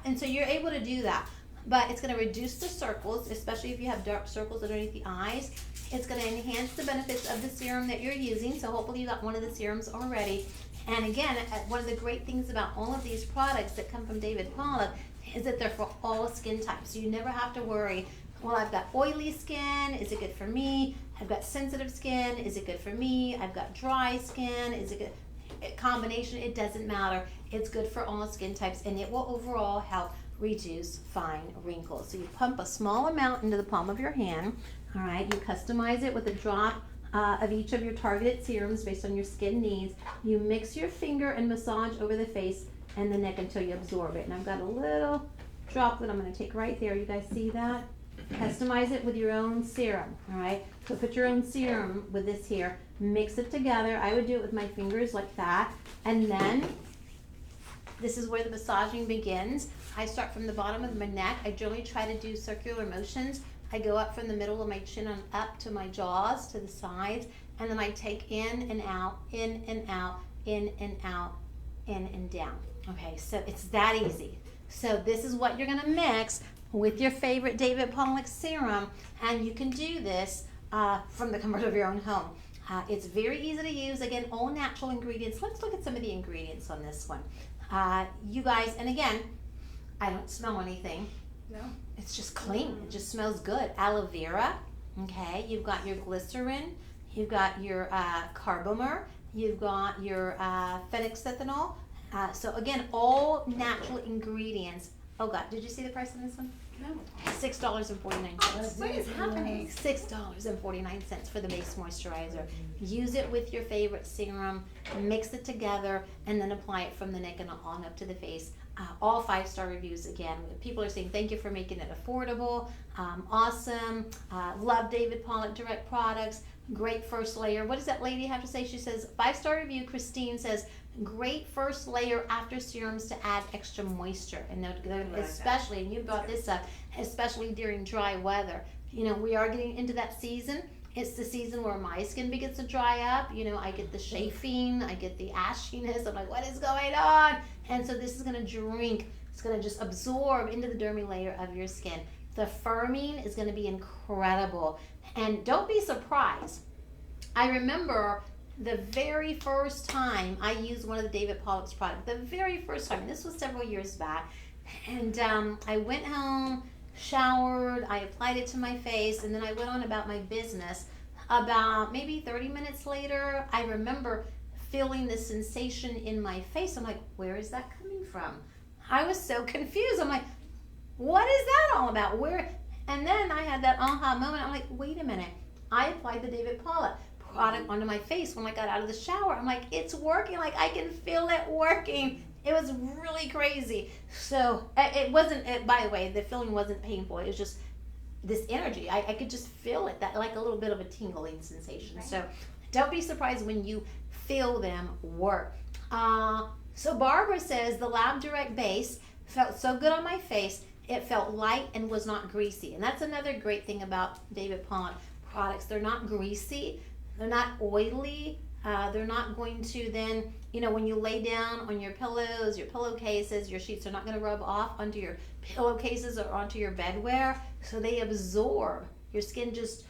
and so you're able to do that, but it's going to reduce the circles, especially if you have dark circles underneath the eyes. It's going to enhance the benefits of the serum that you're using. So hopefully you got one of the serums already. And again, one of the great things about all of these products that come from David Pollock is that they're for all skin types. So you never have to worry, well, I've got oily skin, is it good for me? I've got sensitive skin, is it good for me? I've got dry skin, is it good? Combination, it doesn't matter. It's good for all skin types, and it will overall help reduce fine wrinkles. So you pump a small amount into the palm of your hand. All right, you customize it with a drop of each of your targeted serums based on your skin needs. You mix your finger and massage over the face and the neck until you absorb it. And I've got a little droplet I'm going to take right there. You guys see that? Customize it with your own serum. All right, so put your own serum with this here. Mix it together. I would do it with my fingers like that. And then this is where the massaging begins. I start from the bottom of my neck. I generally try to do circular motions. I go up from the middle of my chin on up to my jaws, to the sides, and then I take in and out, in and out, in and out, in and down. Okay, so it's that easy. So this is what you're gonna mix with your favorite David Pollock serum, and you can do this from the comfort of your own home. It's very easy to use. Again, all natural ingredients. Let's look at some of the ingredients on this one. You guys, and again, I don't smell anything. No. It's just clean. It just smells good. Aloe vera. Okay. You've got your glycerin. You've got your carbomer. You've got your phenylxethanol. So again, all natural ingredients. Oh God, did you see the price on this one? No. $6.49. What is happening? $6.49 for the base moisturizer. Use it with your favorite serum, mix it together, and then apply it from the neck and on up to the face. All 5-star reviews again. People are saying thank you for making it affordable. Awesome. Love David Pollock Direct products. Great first layer. What does that lady have to say? She says 5-star review. Christine says Great first layer after serums to add extra moisture. And like especially, and you brought this up, especially during dry weather. You know, we are getting into that season. It's the season where my skin begins to dry up. You know, I get the chafing, I get the ashiness. I'm like, what is going on? And so this is going to drink. It's going to just absorb into the dermy layer of your skin. The firming is going to be incredible. And don't be surprised. I remember the very first time I used one of the David Pollock's products. The very first time. This was several years back. And I went home, showered, I applied it to my face, and then I went on about my business. About maybe 30 minutes later, I remember feeling this sensation in my face. I'm like, where is that coming from? I was so confused. I'm like, what is that all about? Where? And then I had that aha moment. I'm like, wait a minute. I applied the David Pollock product onto my face when I got out of the shower. I'm like, it's working. Like, I can feel it working. It was really crazy. So it wasn't, by the way, the feeling wasn't painful. It was just this energy. I could just feel it, that like a little bit of a tingling sensation. Right. So don't be surprised when you feel them work. So Barbara says the Lab Direct base felt so good on my face. It felt light and was not greasy. And that's another great thing about David Pollock products. They're not greasy. They're not oily. They're not going to then, you know, when you lay down on your pillows, your pillowcases, your sheets are not going to rub off onto your pillowcases or onto your bedwear. So they absorb. Your skin just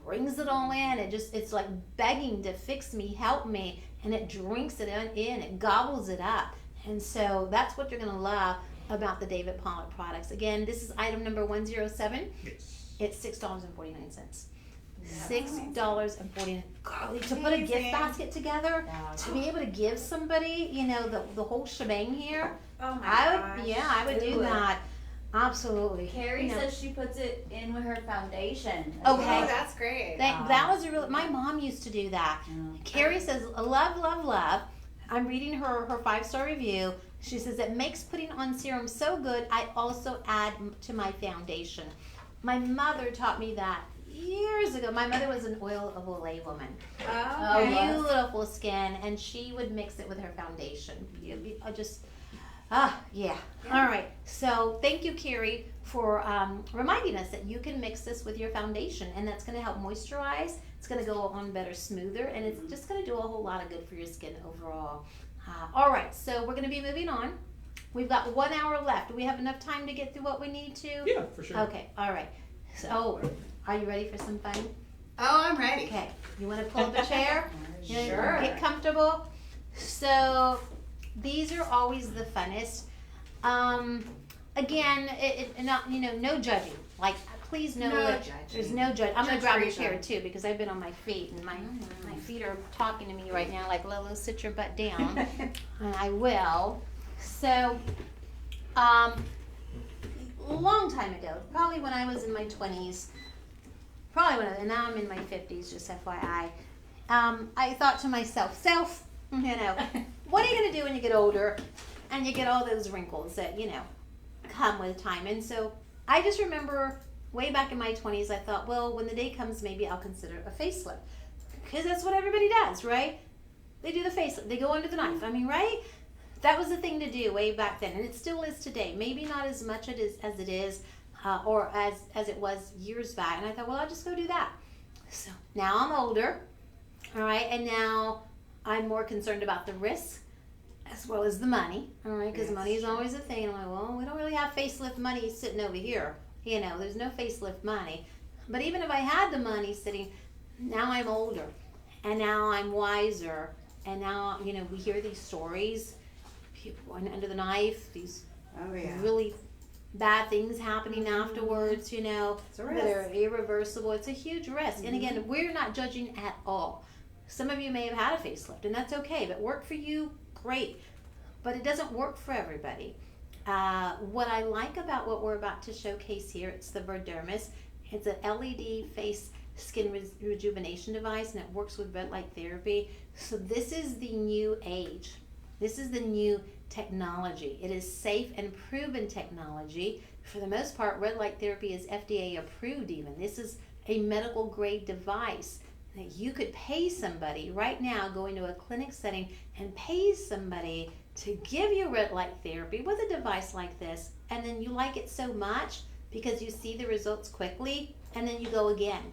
brings it all in. It's like begging to fix me, help me, and it drinks it in, it gobbles it up. And so that's what you're going to love about the David Pollock products. Again, this is item number 107. Yes. It's $6.49. $6.49. Carly, to put a gift basket together, to be able to give somebody, you know, the whole shebang here. Oh my gosh. I would do that. Absolutely. Carrie says she puts it in with her foundation. Okay. Oh, that's great. That was a real. My mom used to do that. Carrie says, love, love, love. I'm reading her 5-star review. She says it makes putting on serum so good. I also add to my foundation. My mother taught me that years ago. My mother was an oil of Olay woman. Oh, Beautiful skin, and she would mix it with her foundation. Yeah. All right. So thank you, Carrie, for reminding us that you can mix this with your foundation, and that's going to help moisturize. It's going to go on better, smoother, and it's just going to do a whole lot of good for your skin overall. All right. So we're going to be moving on. We've got 1 hour left. Do we have enough time to get through what we need to? Yeah, for sure. Okay. All right. So, are you ready for some fun? Oh, I'm ready. Okay. You want to pull up a chair? Sure. Get comfortable. So, these are always the funnest. Again, no judging. Like, please know that there's no judge. I'm gonna grab a chair too because I've been on my feet and my feet are talking to me right now. Like, Lolo, sit your butt down, and I will. So, long time ago, probably when I was in my 20s, and now I'm in my 50s, just FYI. I thought to myself, what are you gonna do when you get older and you get all those wrinkles that, come with time? And so I just remember way back in my 20s, I thought, well, when the day comes, maybe I'll consider a facelift. Because that's what everybody does, right? They do the facelift. They go under the knife. I mean, right? That was the thing to do way back then. And it still is today. Maybe not as much as it is or as it was years back. And I thought, well, I'll just go do that. So now I'm older, all right? And now I'm more concerned about the risk as well as the money, all right? Because money is always a thing. I'm like, well, we don't really have facelift money sitting over here. There's no facelift money. But even if I had the money sitting, now I'm older. And now I'm wiser. And now, we hear these stories. People going under the knife. These really bad things happening afterwards, that are irreversible. It's a huge risk. And again, we're not judging at all. Some of you may have had a facelift, and that's okay. If it worked for you, great. But it doesn't work for everybody. What I like about what we're about to showcase here, it's the Verdermis. It's an LED face skin rejuvenation device, and it works with red light therapy. So this is the new age. This is the new technology. It is safe and proven technology. For the most part, red light therapy is FDA approved even. This is a medical grade device that you could pay somebody right now, go into a clinic setting and pay somebody to give you red light therapy with a device like this, and then you like it so much because you see the results quickly, and then you go again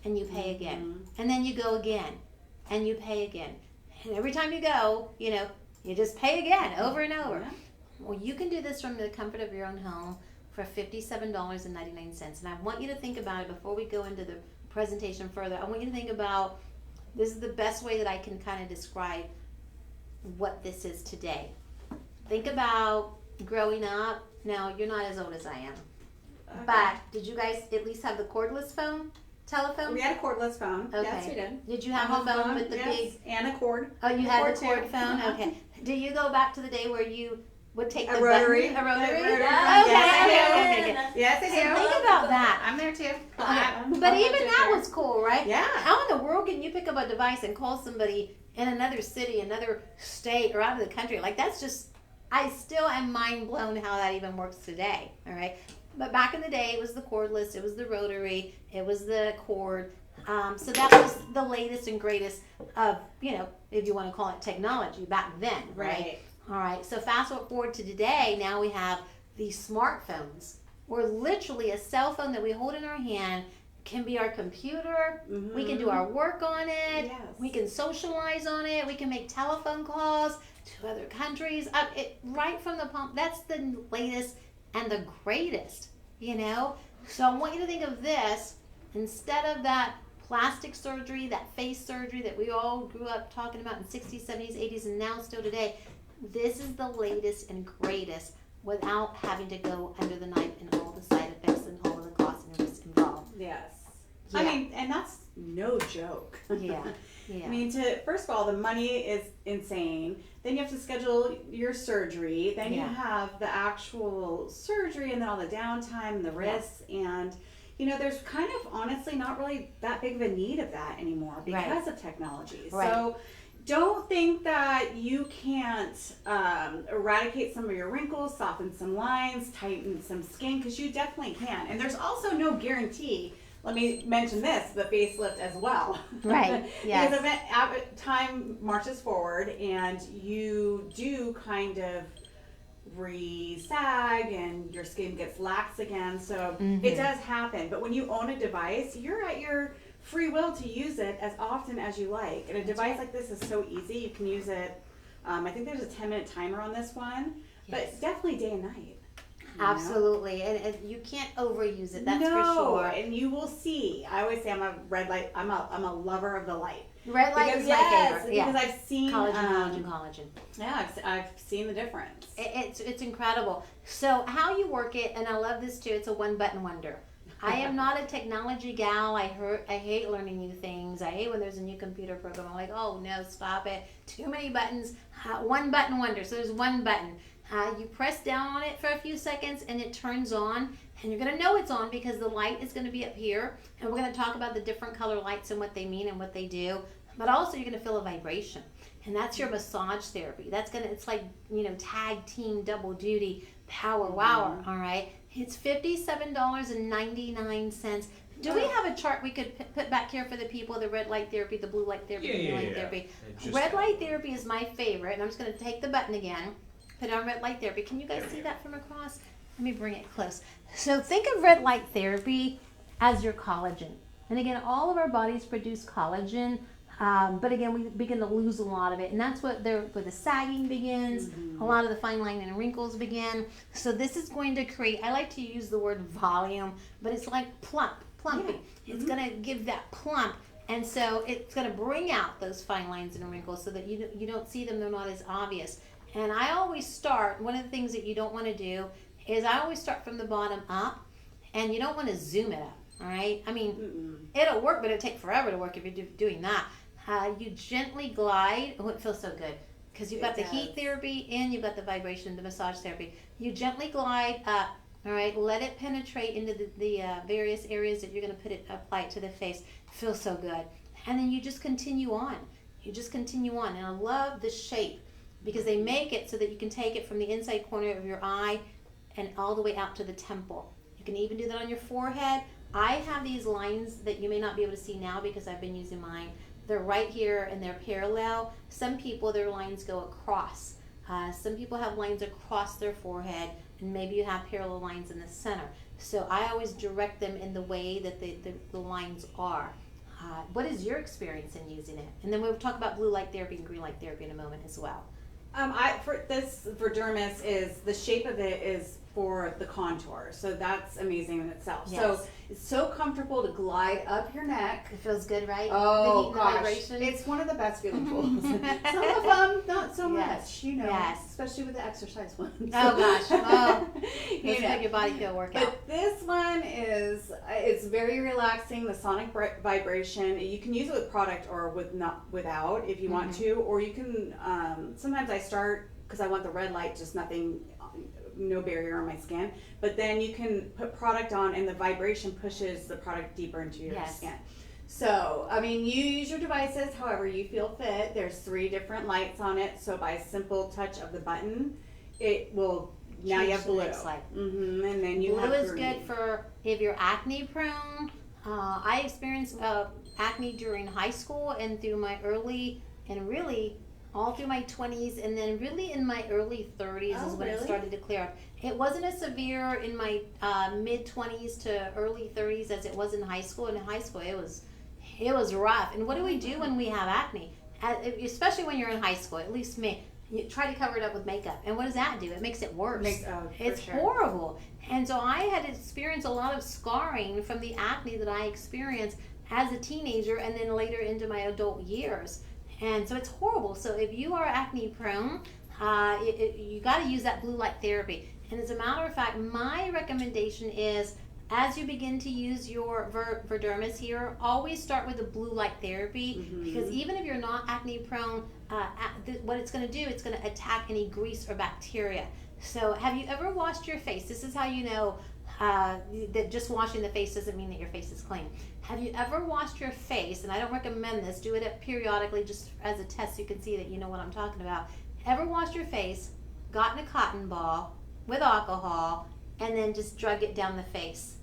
and you pay again, and then you go again and you pay again, and every time you go, you just pay again over and over. Yeah. Well, you can do this from the comfort of your own home for $57.99. And I want you to think about it before we go into the presentation further. I want you to think about, this is the best way that I can kind of describe what this is today. Think about growing up. Now, you're not as old as I am. Okay. But did you guys at least have the cordless telephone? We had a cordless phone. Okay. Yes, we did. Did you have a phone with the yes, big... and a cord. Oh, you had the too. cord phone? Okay. Do you go back to the day where you would take A the rotary. button? A rotary? A rotary. Yeah. Okay. Yes, Yes, I So do. think about that. I'm there too. Okay. But even that was cool, right? Yeah. How in the world can you pick up a device and call somebody in another city, another state, or out of the country? Like, that's just, I still am mind blown how that even works today, all right? But back in the day, it was the cordless, it was the rotary, it was the cord. So that was the latest and greatest of, if you want to call it technology back then, right? All right, so fast forward to today, now we have these smartphones, where literally a cell phone that we hold in our hand can be our computer. Mm-hmm. We can do our work on it. Yes. We can socialize on it. We can make telephone calls to other countries. Right from the palm. That's the latest and the greatest, So I want you to think of this, instead of that plastic surgery, that face surgery that we all grew up talking about in 60s, 70s, 80s, and now still today. This is the latest and greatest without having to go under the knife and all the side effects and all of the costs and risks involved. Yes. Yeah. I mean, and that's no joke. Yeah. Yeah. I mean, first of all, the money is insane. Then you have to schedule your surgery. Then Yeah. you have the actual surgery, and then all the downtime and the risks. And there's kind of honestly not really that big of a need of that anymore because of technology. Right. So don't think that you can't eradicate some of your wrinkles, soften some lines, tighten some skin, because you definitely can. And there's also no guarantee. Let me mention this, the facelift as well. Right, yes. Because time marches forward and you do kind of re-sag and your skin gets lax again. So it does happen. But when you own a device, you're at your free will to use it as often as you like. And a device like this is so easy. You can use it, I think there's a 10-minute timer on this one, but definitely day and night. Absolutely, and you can't overuse it. That's no, for sure. And you will see. I always say I'm a red light. I'm a lover of the light. Red light is my favorite. Because I've seen collagen. Yeah, I've seen the difference. It's incredible. So how you work it, and I love this too. It's a one button wonder. I am not a technology gal. I hate learning new things. I hate when there's a new computer program. I'm like, oh no, stop it. Too many buttons. One button wonder. So there's one button. You press down on it for a few seconds and it turns on, and you're going to know it's on because the light is going to be up here, and we're going to talk about the different color lights and what they mean and what they do, but also you're going to feel a vibration, and that's your massage therapy. It's like, tag team double duty power wower. All right, it's $57.99. Do we have a chart we could put back here for the people, the red light therapy, the blue light therapy, the green light therapy? Red light therapy is my favorite, and I'm just going to take the button again. Put on red light therapy. Can you guys see that from across? Let me bring it close. So think of red light therapy as your collagen. And again, all of our bodies produce collagen, but again, we begin to lose a lot of it. And that's where the sagging begins. A lot of the fine line and wrinkles begin. So this is going to create, I like to use the word volume, but it's like plumping. Yeah. It's going to give that plump. And so it's going to bring out those fine lines and wrinkles so that you don't see them, they're not as obvious. And I always start, one of the things that you don't want to do is I always start from the bottom up, and you don't want to zoom it up, all right? I mean, it'll work, but it'll take forever to work if you're doing that. You gently glide. Oh, it feels so good because you've got the heat therapy and you've got the vibration, the massage therapy. You gently glide up, all right? Let it penetrate into the various areas that you're going to apply it to the face. It feels so good. And then you just continue on. And I love the shape, because they make it so that you can take it from the inside corner of your eye and all the way out to the temple. You can even do that on your forehead, I have these lines that you may not be able to see now because I've been using mine. They're right here and they're parallel. Some people, their lines go across. Some people have lines across their forehead, and maybe you have parallel lines in the center. So I always direct them in the way that the lines are. What is your experience in using it? And then we'll talk about blue light therapy and green light therapy in a moment as well. For dermis is the shape of it is for the contour, so that's amazing in itself. Yes. So it's so comfortable to glide up your neck. It feels good, right? Oh the heat gosh, and the vibration. it's one of the best feeling tools. Some of them not so Yes. much, you know, Yes. especially with the exercise ones. Oh gosh, oh, You let's know. make your body feel workout. But this one is, it's very relaxing, the sonic vibration. You can use it with product or without if you want to, or you can, sometimes I start, because I want the red light, just nothing, no barrier on my skin. But then you can put product on and the vibration pushes the product deeper into your Yes. skin. So, I mean, you use your devices however you feel fit. There's 3 different lights on it. So by a simple touch of the button, it will, now you Change have the blue. next light. And then you Blue have is green. good for if you're acne prone. I experienced acne during high school and through my early and really all through my 20s, and then really in my early 30s Oh, is when it really? started to clear up. It wasn't as severe in my mid 20s to early 30s as it was in high school. In high school, it was rough. And what do we do when we have acne? Especially when you're in high school, at least me. You try to cover it up with makeup, and what does that do? It makes it worse. For It's sure. horrible. And so I had experienced a lot of scarring from the acne that I experienced as a teenager and then later into my adult years. And so it's horrible. So if you are acne prone, you got to use that blue light therapy. And as a matter of fact, my recommendation is as you begin to use your Verdermis here, always start with the blue light therapy, because even if you're not acne prone, what it's going to do, it's going to attack any grease or bacteria. So have you ever washed your face? This is how you know that just washing the face doesn't mean that your face is clean. Have you ever washed your face? And I don't recommend this. Do it periodically just as a test so you can see that you know what I'm talking about. Ever washed your face, gotten a cotton ball with alcohol, and then just drug it down the face?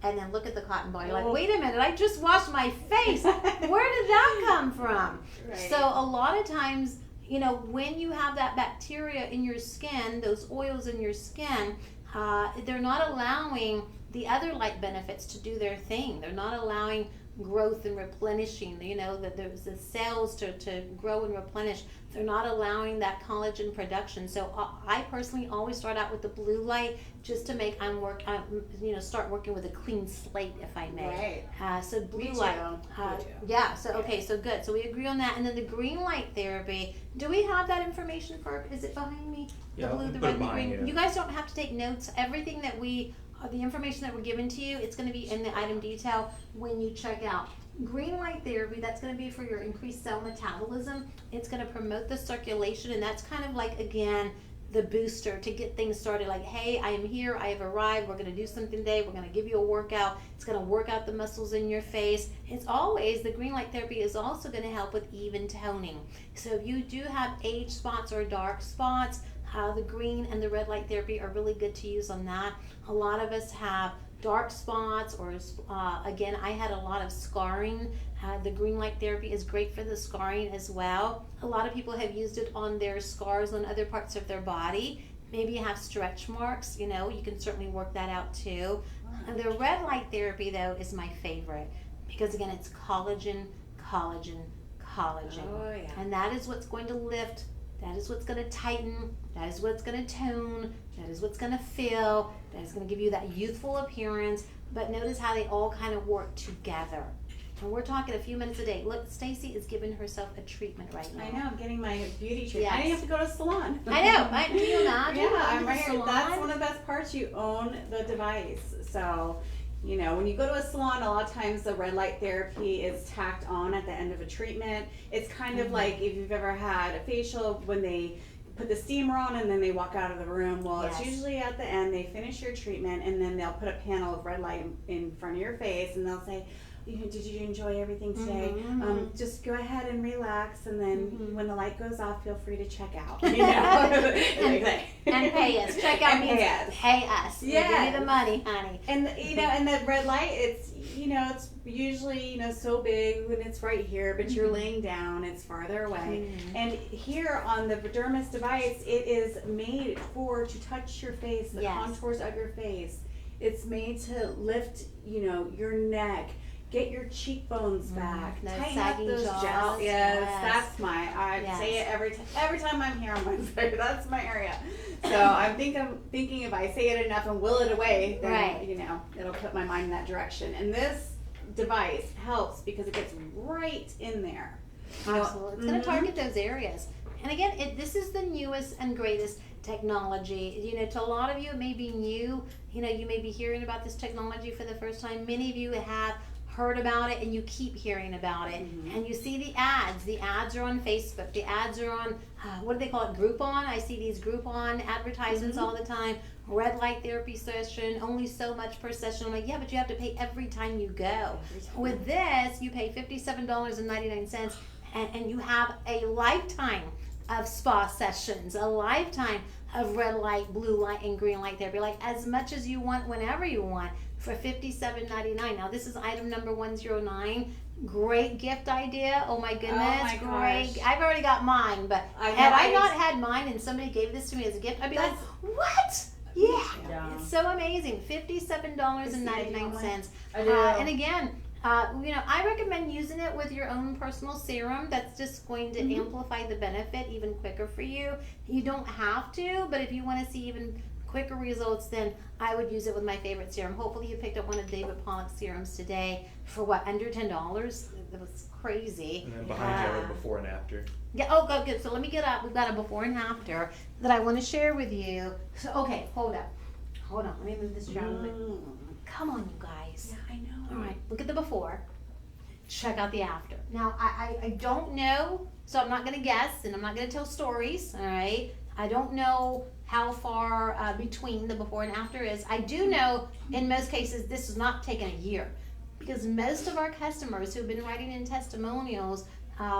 And then look at the cotton ball. You're like, wait a minute, I just washed my face. Where did that come from? Right. So a lot of times, you know, when you have that bacteria in your skin, those oils in your skin, they're not allowing the other light benefits to do their thing. They're not allowing growth and replenishing, you know, that there's the cells to grow and replenish. They're not allowing that collagen production. So I personally always start out with the blue light just to make start working with a clean slate, if I may. Right. So blue Me too. light. Me too. Yeah. So okay. So good. So we agree on that. And then the green light therapy. Do we have that information for? Is it behind me? Yeah, The blue, I'll the put red, it and the behind green. you. You guys don't have to take notes. Everything that the information that we're giving to you, it's going to be in the item detail when you check out. Green light therapy, that's going to be for your increased cell metabolism. It's going to promote the circulation, and that's kind of like, again, the booster to get things started. Like, hey, I am here, I have arrived, we're going to do something today, we're going to give you a workout. It's going to work out the muscles in your face. It's always, the green light therapy is also going to help with even toning. So if you do have age spots or dark spots, the green and the red light therapy are really good to use on that. A lot of us have dark spots, or again, I had a lot of scarring. The green light therapy is great for the scarring as well. A lot of people have used it on their scars on other parts of their body. Maybe you have stretch marks, you know, you can certainly work that out too. And the red light therapy though is my favorite, because again, it's collagen, collagen, collagen. Oh, yeah. And that is what's going to lift, that is what's going to tighten, that is what's going to tone, that is what's going to fill, that is going to give you that youthful appearance. But notice how they all kind of work together. And we're talking a few minutes a day. Look, Stacy is giving herself a treatment right now. I know, I'm getting my beauty treatment. Yes. I didn't have to go to a salon. I know. Can you imagine? Yeah, going I'm to the right here. salon? That's one of the best parts. You own the device. So, you know, when you go to a salon, a lot of times the red light therapy is tacked on at the end of a treatment. It's kind of like if you've ever had a facial, when they put the steamer on and then they walk out of the room. Well, Yes. it's usually at the end, they finish your treatment and then they'll put a panel of red light in front of your face and they'll say, did you enjoy everything today? Mhm. Just go ahead and relax, and then when the light goes off, feel free to check out. and pay us. Check out And means pay us. pay us. Yeah. Give me the money, honey. And you know, and the red light, it's it's usually, so big when it's right here, but you're laying down, it's farther away. And here on the Dermis device, it is made to touch your face, the contours of your face. It's made to lift, your neck, get your cheekbones back, tighten up those jowls. Yes, that's I say it every time I'm here on Wednesday. That's my area. So I'm thinking if I say it enough and will it away, then it'll put my mind in that direction. And this device helps because it gets right in there. Absolutely, it's going to target those areas. And again, this is the newest and greatest technology. To a lot of you, it may be new. You may be hearing about this technology for the first time. Many of you have heard about it and you keep hearing about it, and you see the ads are on Facebook, the ads are on what do they call it, Groupon. I see these Groupon advertisements all the time. Red light therapy session, only so much per session. I'm like, yeah, but you have to pay every time you go. With this, you pay $57.99, and you have a lifetime of spa sessions, a lifetime of red light, blue light, and green light therapy, like as much as you want, whenever you want, for $57.99. Now this is item number 109. Great gift idea. Oh my goodness, my great. gosh. I've already got mine, but had I not had mine and somebody gave this to me as a gift, I'd be like, what? Yeah. It's so amazing. $57.99. And again, I recommend using it with your own personal serum. That's just going to amplify the benefit even quicker for you. You don't have to, but if you want to see even quicker results, then I would use it with my favorite serum. Hopefully you picked up one of David Pollock's serums today for under $10. It was crazy. And then behind you have a before and after. Yeah. Oh, good. So let me get up. We've got a before and after that I want to share with you. So okay, hold on. Let me move this around a bit. Come on, you guys. Yeah, I know. All right. Look at the before. Check out the after. Now I don't know, so I'm not going to guess, and I'm not going to tell stories. All right. I don't know how far between the before and after is. I do know in most cases this is not taking a year, because most of our customers who've been writing in testimonials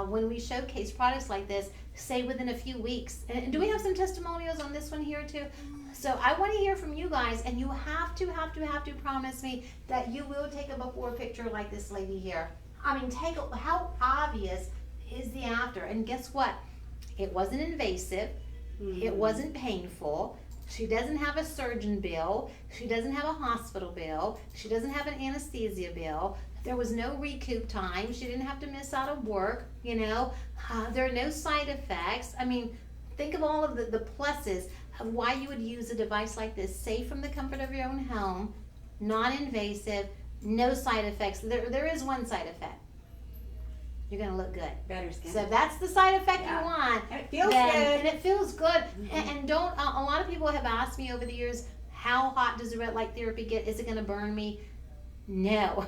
when we showcase products like this say within a few weeks. And do we have some testimonials on this one here too? So I want to hear from you guys, and you have to promise me that you will take a before picture like this lady here. I mean, how obvious is the after? And guess what? It wasn't invasive. It wasn't painful. She doesn't have a surgeon bill. She doesn't have a hospital bill. She doesn't have an anesthesia bill. There was no recoup time. She didn't have to miss out of work, There are no side effects. I mean, think of all of the pluses of why you would use a device like this, safe from the comfort of your own home, non-invasive, no side effects. There is one side effect. You're going to look good. Better skin. So if that's the side effect you want. And it feels good. And it feels good. And don't, a lot of people have asked me over the years, how hot does the red light therapy get? Is it going to burn me? No.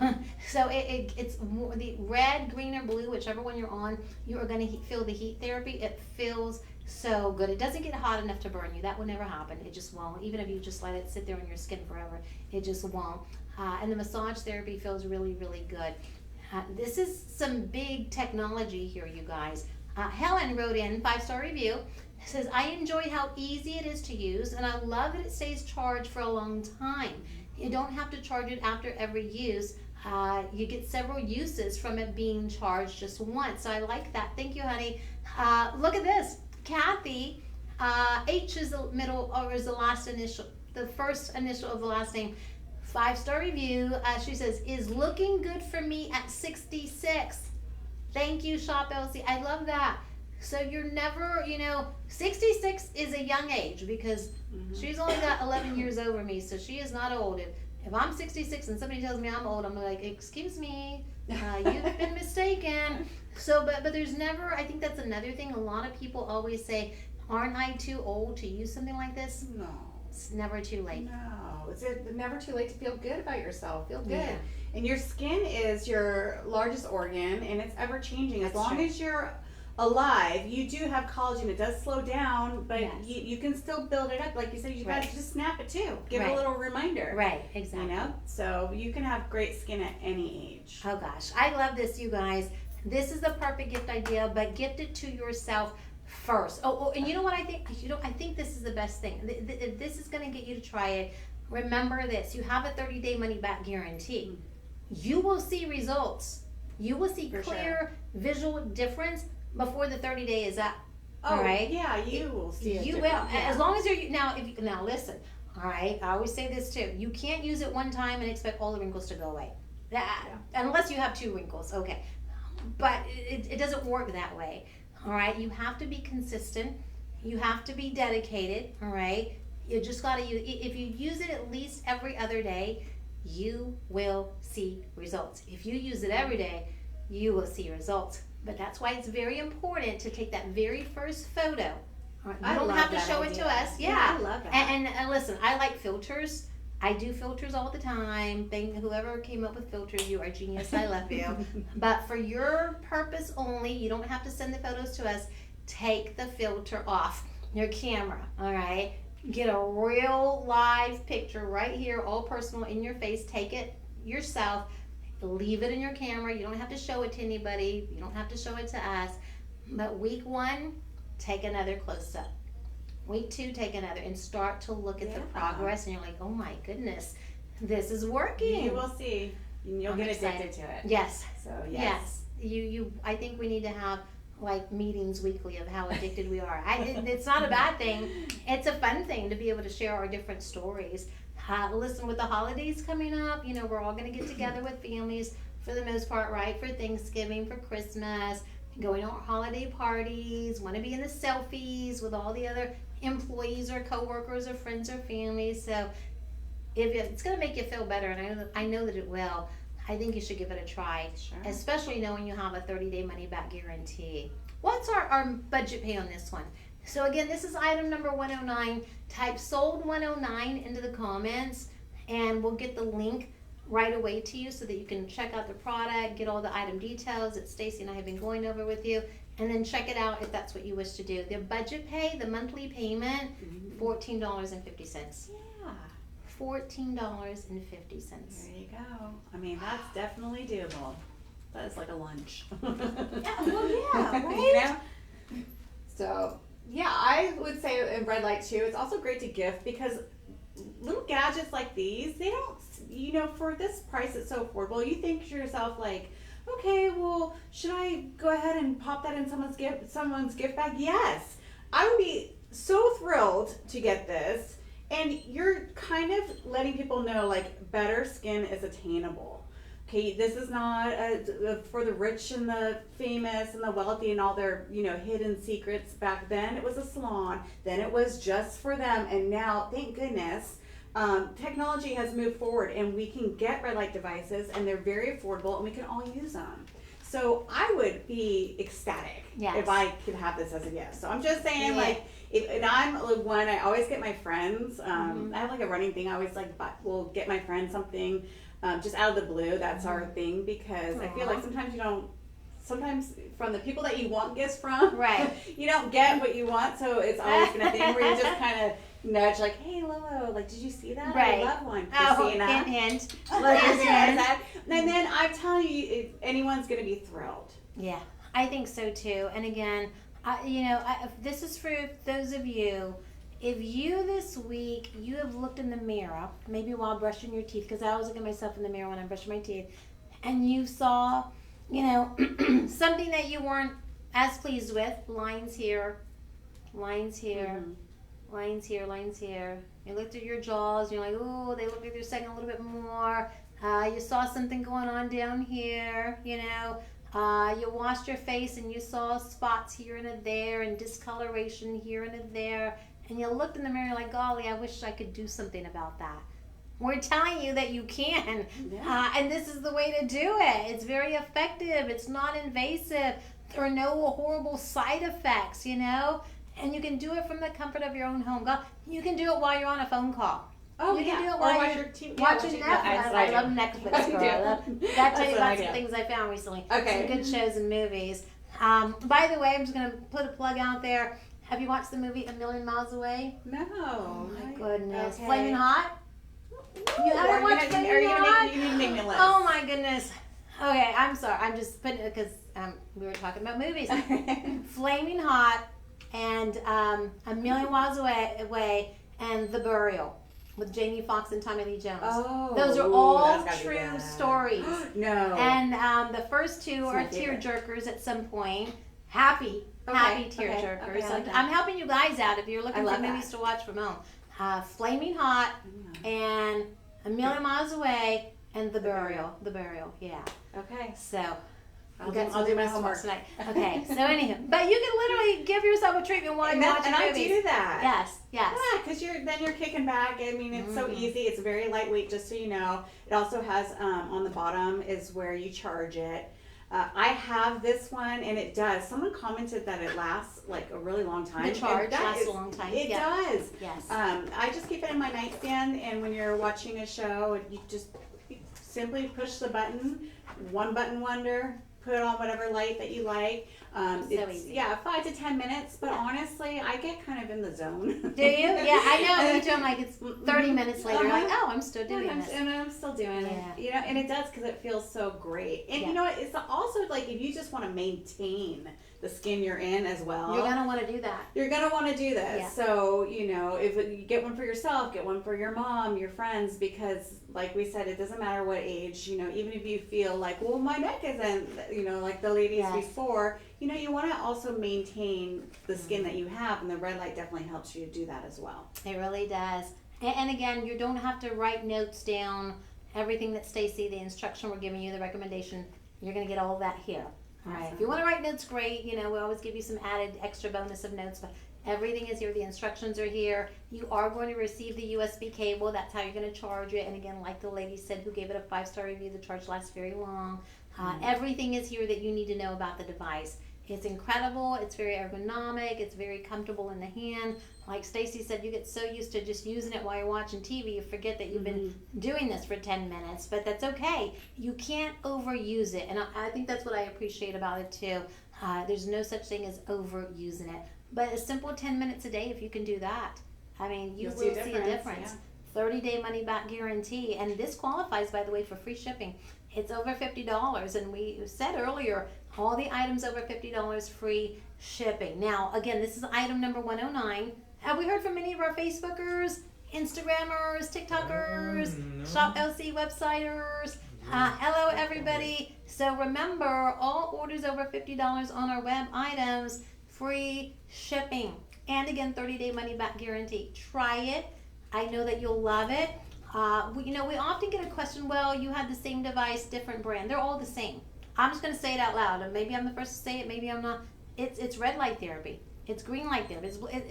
So it's more, the red, green, or blue, whichever one you're on, you are going to feel the heat therapy. It feels so good. It doesn't get hot enough to burn you. That will never happen. It just won't. Even if you just let it sit there on your skin forever, it just won't. And the massage therapy feels really, really good. This is some big technology here, you guys. Helen wrote in 5-star review. Says, I enjoy how easy it is to use, and I love that it stays charged for a long time. You don't have to charge it after every use. You get several uses from it being charged just once. So I like that. Thank you, honey. Look at this. Kathy, H is the middle, or is the last initial, the first initial of the last name. 5-star review. She says, is looking good for me at 66. Thank you, Shop LC. I love that. So you're never, 66 is a young age, because she's only got 11 years over me, so she is not old. If I'm 66 and somebody tells me I'm old, I'm like, excuse me, you've been mistaken. So, but there's never, I think that's another thing. A lot of people always say, aren't I too old to use something like this? No. It's never too late. No, it's never too late to feel good about yourself. Feel good. Yeah. And your skin is your largest organ, and it's ever changing. As long as you're alive, you do have collagen. It does slow down, but you can still build it up. Like you said, you got to just snap it too. Give it a little reminder. Right, exactly. So you can have great skin at any age. Oh gosh, I love this, you guys. This is the perfect gift idea, but gift it to yourself first. Oh, and you know what I think? I think this is the best thing. If this is going to get you to try it, remember this. You have a 30-day money-back guarantee. you will see results. You will see For clear visual difference before the 30-day is up. Oh, all right? yeah, you will see it. You will. As long as you're now listen. All right, I always say this too. You can't use it one time and expect all the wrinkles to go away. Unless you have 2 wrinkles, okay. But it doesn't work that way. All right, you have to be consistent. You have to be dedicated. All right, you just gotta use. If you use it at least every other day, you will see results. If you use it every day, you will see results. But that's why it's very important to take that very first photo. You don't have to show it to us. Yeah, I love that. And listen, I like filters. I do filters all the time. Thank whoever came up with filters. You are genius. I love you. But for your purpose only, you don't have to send the photos to us. Take the filter off your camera. All right. Get a real live picture right here, all personal, in your face. Take it yourself. Leave it in your camera. You don't have to show it to anybody. You don't have to show it to us. But week 1, take another close up. Week 2, take another, and start to look at the progress. And you're like, oh my goodness, this is working. You will see. You'll get addicted to it. Yes. So yes. You. I think we need to have like meetings weekly of how addicted we are. It's not a bad thing. It's a fun thing to be able to share our different stories. Listen, with the holidays coming up, we're all going to get together with families for the most part, right? For Thanksgiving, for Christmas, going to holiday parties, want to be in the selfies with all the other employees or coworkers or friends or families. So if it's going to make you feel better, and I know that it will, I think you should give it a try, especially knowing you have a 30-day money-back guarantee. What's our budget pay on this one? So again, this is item number 109. Type sold 109 into the comments, and we'll get the link right away to you so that you can check out the product, get all the item details that Stacy and I have been going over with you, and then check it out if that's what you wish to do. The budget pay, the monthly payment, $14.50. Yeah. $14.50. There you go. I mean, that's definitely doable. That is like a lunch. Right? So, yeah, I would say in red light too, it's also great to gift because little gadgets like these, they don't, for this price it's so affordable. You think to yourself like, okay, well, should I go ahead and pop that in someone's gift bag? Yes. I would be so thrilled to get this. And you're kind of letting people know like better skin is attainable. Okay, this is not for the rich and the famous and the wealthy and all their, hidden secrets. Back then it was a salon, then it was just for them, and now, thank goodness, technology has moved forward and we can get red light devices and they're very affordable and we can all use them. So I would be ecstatic if I could have this as a gift. So I'm just saying, and I'm one, I always get my friends, I have like a running thing, I always will get my friends something just out of the blue. That's our thing, because I feel like sometimes from the people that you want gifts from, you don't get what you want, so it's always been a thing where you just kind of nudge like, hey Lolo, like, did you see that? I love one. Christina. Hint. And then I'm telling you, if anyone's going to be thrilled. Yeah, I think so too. And again, this is for those of you, if you this week, you have looked in the mirror, maybe while brushing your teeth, because I always look at myself in the mirror when I'm brushing my teeth, and you saw, something that you weren't as pleased with, lines here, lines here, lines here, lines here. You looked at your jaws, you're like, oh, they look like they're sagging a little bit more. You saw something going on down here, you washed your face and you saw spots here and there and discoloration here and there. And you looked in the mirror like, golly, I wish I could do something about that. We're telling you that you can. And this is the way to do it. It's very effective. It's not invasive. There are no horrible side effects, And you can do it from the comfort of your own home. You can do it while you're on a phone call. Oh, you yeah. can do it Or while watch you're your watching Netflix. I love Netflix, girl. I'll tell you about some things I found recently. Okay. Some good shows and movies. By the way, I'm just going to put a plug out there. Have you watched the movie A Million Miles Away? No. Oh, my goodness. Okay. Flaming Hot? You haven't watched Flaming Hot? You need to make me a list. Oh, my goodness. Okay, I'm sorry. I'm just putting it because we were talking about movies. Flaming Hot and A Million Miles Away and The Burial. with Jamie Foxx and Tommy Lee Jones. Oh, Those are ooh, all that's gotta be true bad. stories. No. And the first two It's are my favorite. tearjerkers at some point. Happy tearjerkers. Okay, I like that. I'm helping you guys out if you're looking I for love movies that. to watch from home. Flaming Hot and A Million Miles Away and The Burial. The Burial, yeah. Okay. So I'll we do- got some I'll do my movies to watch homework. tonight. Okay, so anyhow, but you can literally give yourself a treatment while you're watching and I movies. do that. Yes. Yeah, because you're kicking back. I mean, it's so Mhm. easy. It's very lightweight, just so you know. It also has on the bottom is where you charge it. I have this one, and it does. Someone commented that it lasts like a really long time. The charge And that lasts is- a long time. It Yeah. does. Yes. I just keep it in my nightstand, and when you're watching a show, you just simply push the button, one button wonder, put on whatever light that you like. It's easy. 5 to 10 minutes, but honestly, I get kind of in the zone. Do you? Yeah, I know. Me too. I'm like, it's 30 minutes later. Like, Uh-huh. oh, I'm still doing this. And I'm still doing Yeah. it. You know, and it does because it feels so great. And Yeah. you know what? It's also like if you just want to maintain the skin you're in as well. You're gonna want to do that. You're gonna want to do this. Yeah. So you know, if you get one for yourself, get one for your mom, your friends, because like we said, it doesn't matter what age. You know, even if you feel like, well, my neck isn't, you know, like the ladies Yes. before. You know, you want to also maintain the skin that you have, and the red light definitely helps you do that as well. It really does. And again, you don't have to write notes down. Everything that Stacy, the instruction we're giving you, the recommendation, you're gonna get all that here. All right. If you want to write notes, great. You know, we always give you some added extra bonus of notes, but everything is here. The instructions are here. You are going to receive the USB cable. That's how you're going to charge it. And again, like the lady said who gave it a 5-star review, the charge lasts very long. Everything is here that you need to know about the device. It's incredible. It's very ergonomic. It's very comfortable in the hand. Like Stacy said, you get so used to just using it while you're watching TV, you forget that you've been doing this for 10 minutes. But that's okay. You can't overuse it. And I think that's what I appreciate about it too. There's no such thing as overusing it. But a simple 10 minutes a day, if you can do that, I mean, you You'll will see a difference. Yeah. 30-day money-back guarantee. And this qualifies, by the way, for free shipping. It's over $50. And we said earlier, all the items over $50 free shipping. Now, again, this is item number 109. Have we heard from any of our Facebookers, Instagrammers, TikTokers, No. Shop LC websiters? Hello, everybody. So remember, all orders over $50 on our web items, free shipping. And again, 30-day money-back guarantee. Try it. I know that you'll love it. We often get a question, well, you have the same device, different brand. They're all the same. I'm just going to say it out loud, and maybe I'm the first to say it, maybe I'm not. It's red light therapy. It's green light therapy.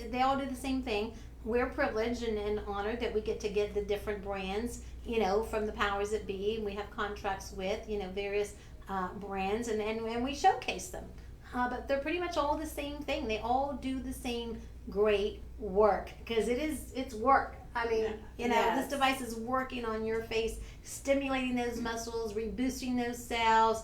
They all do the same thing. We're privileged and honored that we get to get the different brands, from the powers that be. We have contracts with, various brands, and we showcase them. But they're pretty much all the same thing. They all do the same great work, because it's work. I mean, Yes. this device is working on your face, stimulating those muscles, reboosting those cells,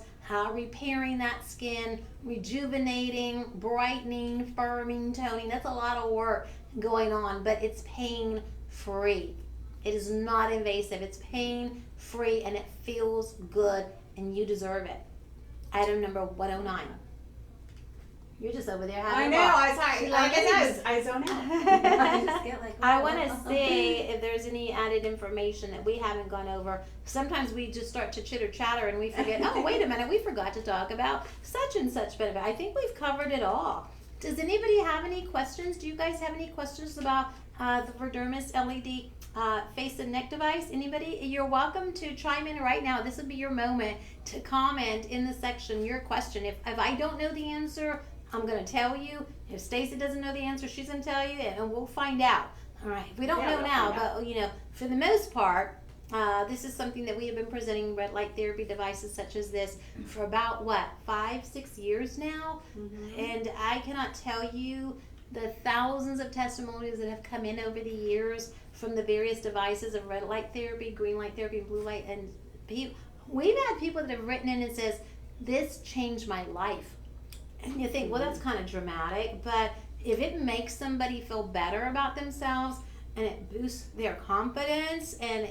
repairing that skin, rejuvenating, brightening, firming, toning. That's a lot of work going on, but it's pain-free. It is not invasive. It's pain-free, and it feels good, and you deserve it. Item number 109. You're just over there having I know. I zone out. I want to see if there's any added information that we haven't gone over. Sometimes we just start to chitter chatter and we forget, oh, wait a minute, we forgot to talk about such and such benefit. I think we've covered it all. Does anybody have any questions? Do you guys have any questions about the Verdermis LED face and neck device? Anybody? You're welcome to chime in right now. This would be your moment to comment in the section your question. If I don't know the answer, I'm going to tell you. If Stacy doesn't know the answer, she's going to tell you, and we'll find out. All right. We don't know we'll now, find but for the most part, this is something that we have been presenting red light therapy devices such as this for about 5-6 years now, and I cannot tell you the thousands of testimonies that have come in over the years from the various devices of red light therapy, green light therapy, blue light, and we've had people that have written in and says, this changed my life. And you think, well, that's kind of dramatic, but if it makes somebody feel better about themselves, and it boosts their confidence, and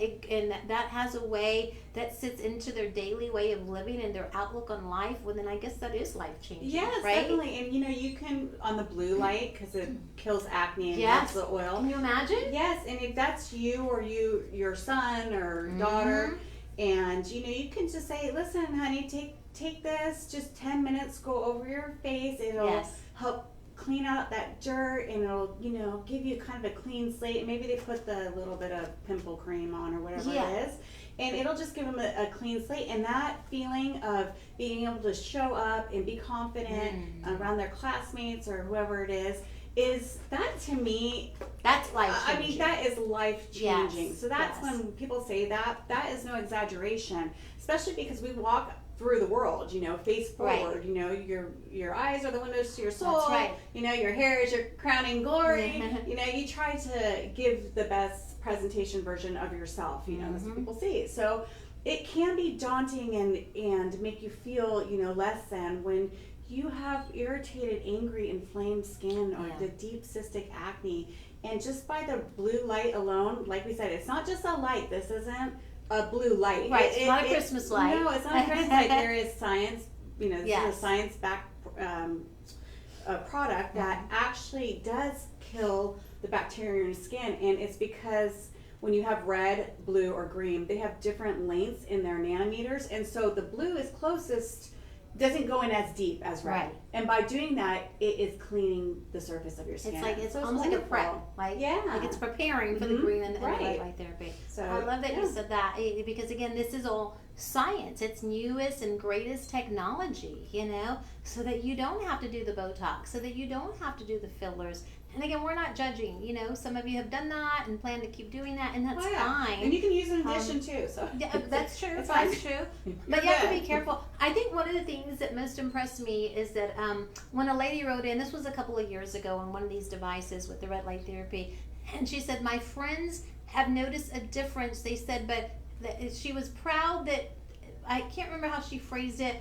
that has a way that sits into their daily way of living and their outlook on life, well then I guess that is life changing. Yes, right? definitely. And you can on the blue light because it kills acne and Yes. helps the oil. Can you imagine? Yes, and if that's you or your son or daughter, and you can just say, listen, honey, take this, just 10 minutes, go over your face. It'll Yes. help clean out that dirt, and it'll give you kind of a clean slate. Maybe they put the little bit of pimple cream on or whatever Yeah. it is, and it'll just give them a clean slate. And that feeling of being able to show up and be confident around their classmates or whoever it is that, to me, That's life I changing. mean, that is life changing. Yes, So that's yes. when people say that is no exaggeration, especially because we walk through the world, face forward. Right. Your eyes are the windows to your soul. That's right. Your hair is your crowning glory. You try to give the best presentation version of yourself. That's what people see. So it can be daunting and make you feel less than when you have irritated, angry, inflamed skin or the deep cystic acne. And just by the blue light alone, like we said, it's not just a light. This isn't a blue light. Right, it's not a Christmas light. No, it's not a Christmas light. There is science, this Yes. is a science-backed product that actually does kill the bacteria in your skin. And it's because when you have red, blue, or green, they have different lengths in their nanometers. And so the blue is closest, doesn't go in as deep as red. Right. And by doing that, it is cleaning the surface of your skin. It's So almost like a prep, wonderful. like Yeah. it's preparing for the green and the Right. red light therapy. So I love that you said that, because again, this is all science. It's newest and greatest technology, so that you don't have to do the Botox, so that you don't have to do the fillers. And again, we're not judging. Some of you have done that and plan to keep doing that, and that's fine. And you can use it in addition too. So Yeah, that's true. It's fine. That's true. You're But you have to good. be careful. I think one of the things that most impressed me is that when a lady wrote in, this was a couple of years ago, on one of these devices with the red light therapy, and she said, my friends have noticed a difference. They said, but she was proud that, I can't remember how she phrased it,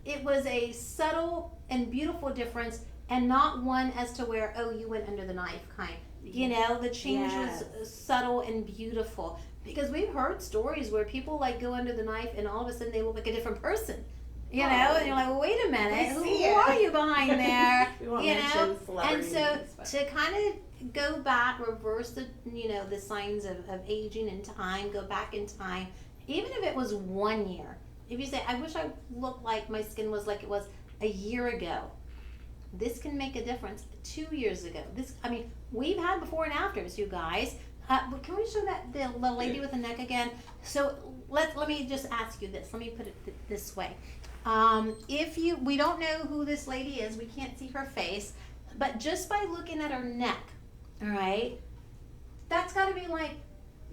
it was a subtle and beautiful difference, and not one as to where, oh, you went under the knife kind. The change was subtle and beautiful. Because we've heard stories where people go under the knife and all of a sudden they look like a different person. And you're like, well, wait a minute, who are you behind there? We won't mention And celebrity so names, but- to kind of go back, reverse the the signs of aging in time, go back in time, even if it was 1 year. If you say, I wish I looked like my skin was like it was a year ago, this can make a difference. 2 years ago, we've had before and afters, you guys. But can we show that the lady with the neck again? So let me just ask you this. Let me put it this way. We don't know who this lady is, we can't see her face, but just by looking at her neck, all right, that's got to be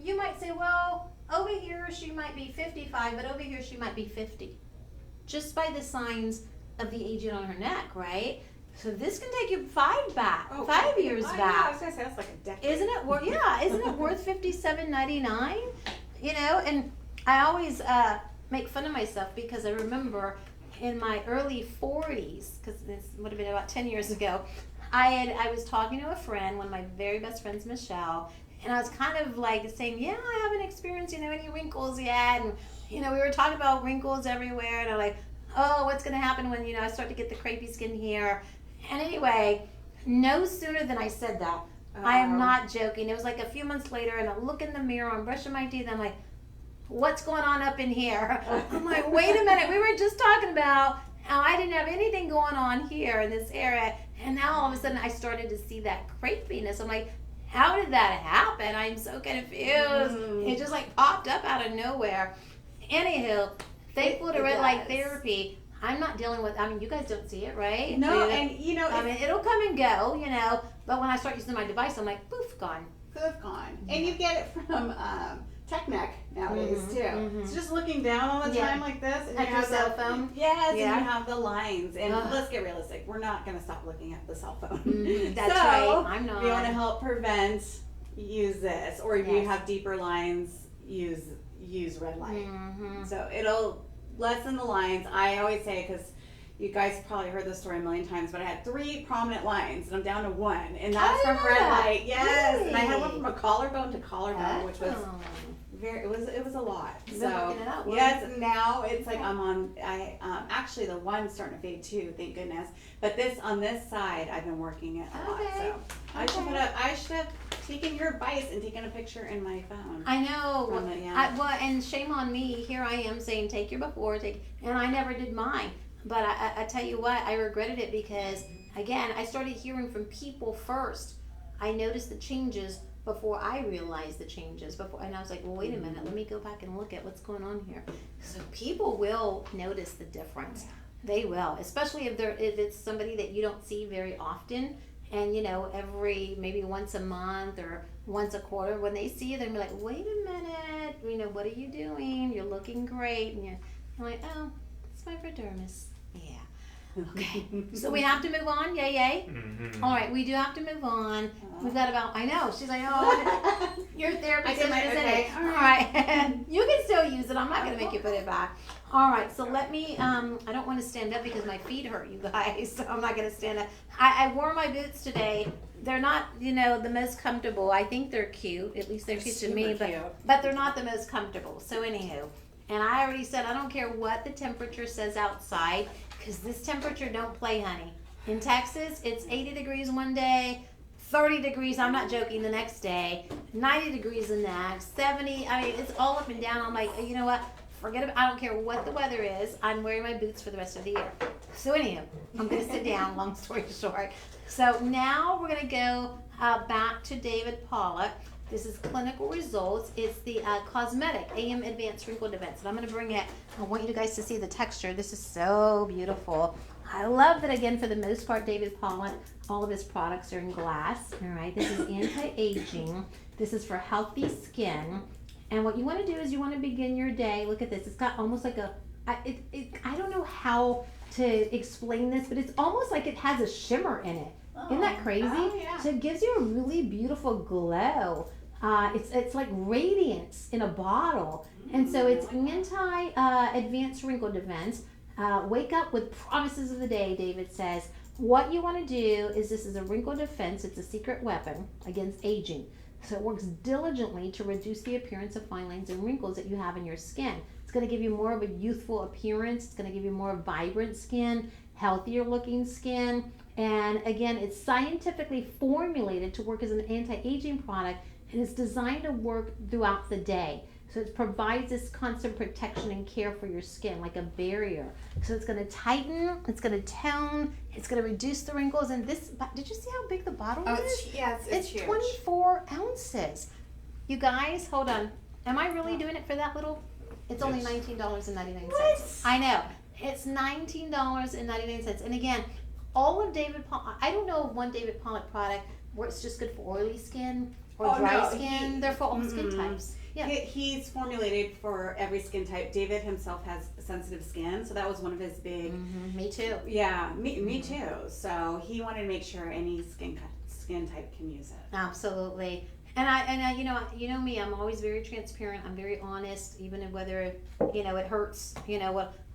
you might say, well, over here she might be 55, but over here she might be 50. Just by the signs of the aging on her neck, right? So this can take you 5 years back. Yeah, I was gonna say that's like a decade. Isn't it worth? Yeah, isn't it worth $57.99? And I always make fun of myself because I remember in my early 40s, because this would have been about 10 years ago, I was talking to a friend, one of my very best friends, Michelle, and I was kind of saying, yeah, I haven't experienced any wrinkles yet, and we were talking about wrinkles everywhere, and I'm like, oh, what's going to happen when I start to get the crepey skin here? And anyway, no sooner than I said that, I am not joking. It was a few months later, and I look in the mirror, I'm brushing my teeth, I'm like, what's going on up in here? I'm like, wait a minute, we were just talking about how I didn't have anything going on here in this area, and now all of a sudden I started to see that crepiness. I'm like, how did that happen? I'm so confused. It just popped up out of nowhere. Anywho, thankful to red light therapy, I'm not dealing with, you guys don't see it, right? No, and it'll come and go, but when I start using my device, I'm like, poof, gone. Poof, gone. And you get it from TechNet nowadays too. So just looking down all the time like this, and At you your have cell phone? Yes, and you Yeah. have the lines. And let's get realistic. We're not going to stop looking at the cell phone. That's so, right. I'm not. If you want to help prevent, use this. Or if you Yes. have deeper lines, use red light. Mhm. So it'll lessen the lines. I always say, because you guys probably heard this story a million times, but I had 3 prominent lines and I'm down to 1, and that's I from know red that. light. Yes, Really? and I had one from a collarbone to collarbone, which was Oh. it was a lot. You've been So working it out, well. yes, and now it's like actually the one's starting to fade too, thank goodness. But on this side I've been working it a lot. Okay. So I should have taken your advice and taken a picture in my phone. I know. From it, yeah. Well, and shame on me. Here I am saying take your before, and I never did mine. But I tell you what, I regretted it because again, I started hearing from people first. I noticed the changes before I realized the changes. And I was like, well, wait a minute, let me go back and look at what's going on here. So people will notice the difference. They will, especially if it's somebody that you don't see very often. And every maybe once a month or once a quarter, when they see you, they'll be like, wait a minute, what are you doing? You're looking great. And you're like, oh, it's my dermis. Yeah. Okay. So we have to move on. Yay. Mm-hmm. All right, we do have to move on. We've got about, I know, she's like, oh, your therapist I did my, is okay. All right. You can still use it. I'm not going to make you put it back. All right, so let me, I don't want to stand up because my feet hurt, you guys, so I'm not going to stand up. I wore my boots today. They're not, the most comfortable. I think they're cute. At least they're cute to me, but they're not the most comfortable. So anywho, and I already said I don't care what the temperature says outside because this temperature don't play, honey. In Texas, it's 80 degrees one day, 30 degrees, I'm not joking, the next day, 90 degrees the next, 70, I mean, it's all up and down. I'm like, you know what? Forget about, I don't care what the weather is. I'm wearing my boots for the rest of the year. So anyhow, I'm going to sit down, long story short. So now we're going to go back to David Pollock. This is clinical results. It's the cosmetic AM Advanced Wrinkle Defense. And I'm going to bring it, I want you guys to see the texture. This is so beautiful. I love that, again, for the most part, David Pollock, all of his products are in glass. All right, this is anti-aging. This is for healthy skin. And what you want to do is you want to begin your day. Look at this. It's got almost like I don't know how to explain this, but it's almost like it has a shimmer in it. Isn't that crazy? Oh, yeah. So it gives you a really beautiful glow. It's like radiance in a bottle. And so it's anti-advanced wrinkle defense. Wake up with promises of the day, David says. What you want to do is this is a wrinkle defense. It's a secret weapon against aging. So it works diligently to reduce the appearance of fine lines and wrinkles that you have in your skin. It's going to give you more of a youthful appearance. It's going to give you more vibrant skin, healthier looking skin. And again, it's scientifically formulated to work as an anti-aging product, and it's designed to work throughout the day. So it provides this constant protection and care for your skin, like a barrier. So it's going to tighten, it's going to tone, it's going to reduce the wrinkles. And this, did you see how big the bottle is? It's huge. 24 ounces. You guys, hold on. Am I really doing it for that little? It's only Yes. $19.99. What? I know. It's $19.99. And again, all of David Pollock, I don't know of one David Pollock product where it's just good for oily skin or dry skin. They're for all skin types. Yeah. He's formulated for every skin type. David himself has sensitive skin, so that was one of his big. Me too. Yeah, me too. So he wanted to make sure any skin type can use it. Absolutely. And I, you know me, I'm always very transparent. I'm very honest, even if whether, it hurts,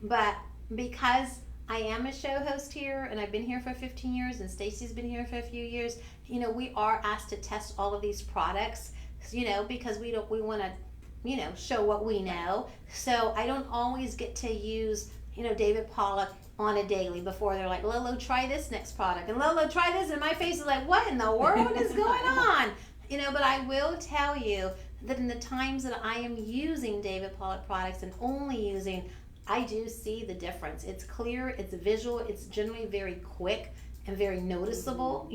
but because I am a show host here and I've been here for 15 years and Stacy's been here for a few years, we are asked to test all of these products, because we want to, show what we know. So I don't always get to use, David Pollock on a daily before they're like, Lolo, try this next product. And Lolo, try this. And my face is like, what in the world is going on? But I will tell you that in the times that I am using David Pollock products and only using, I do see the difference. It's clear, it's visual, it's generally very quick and very noticeable,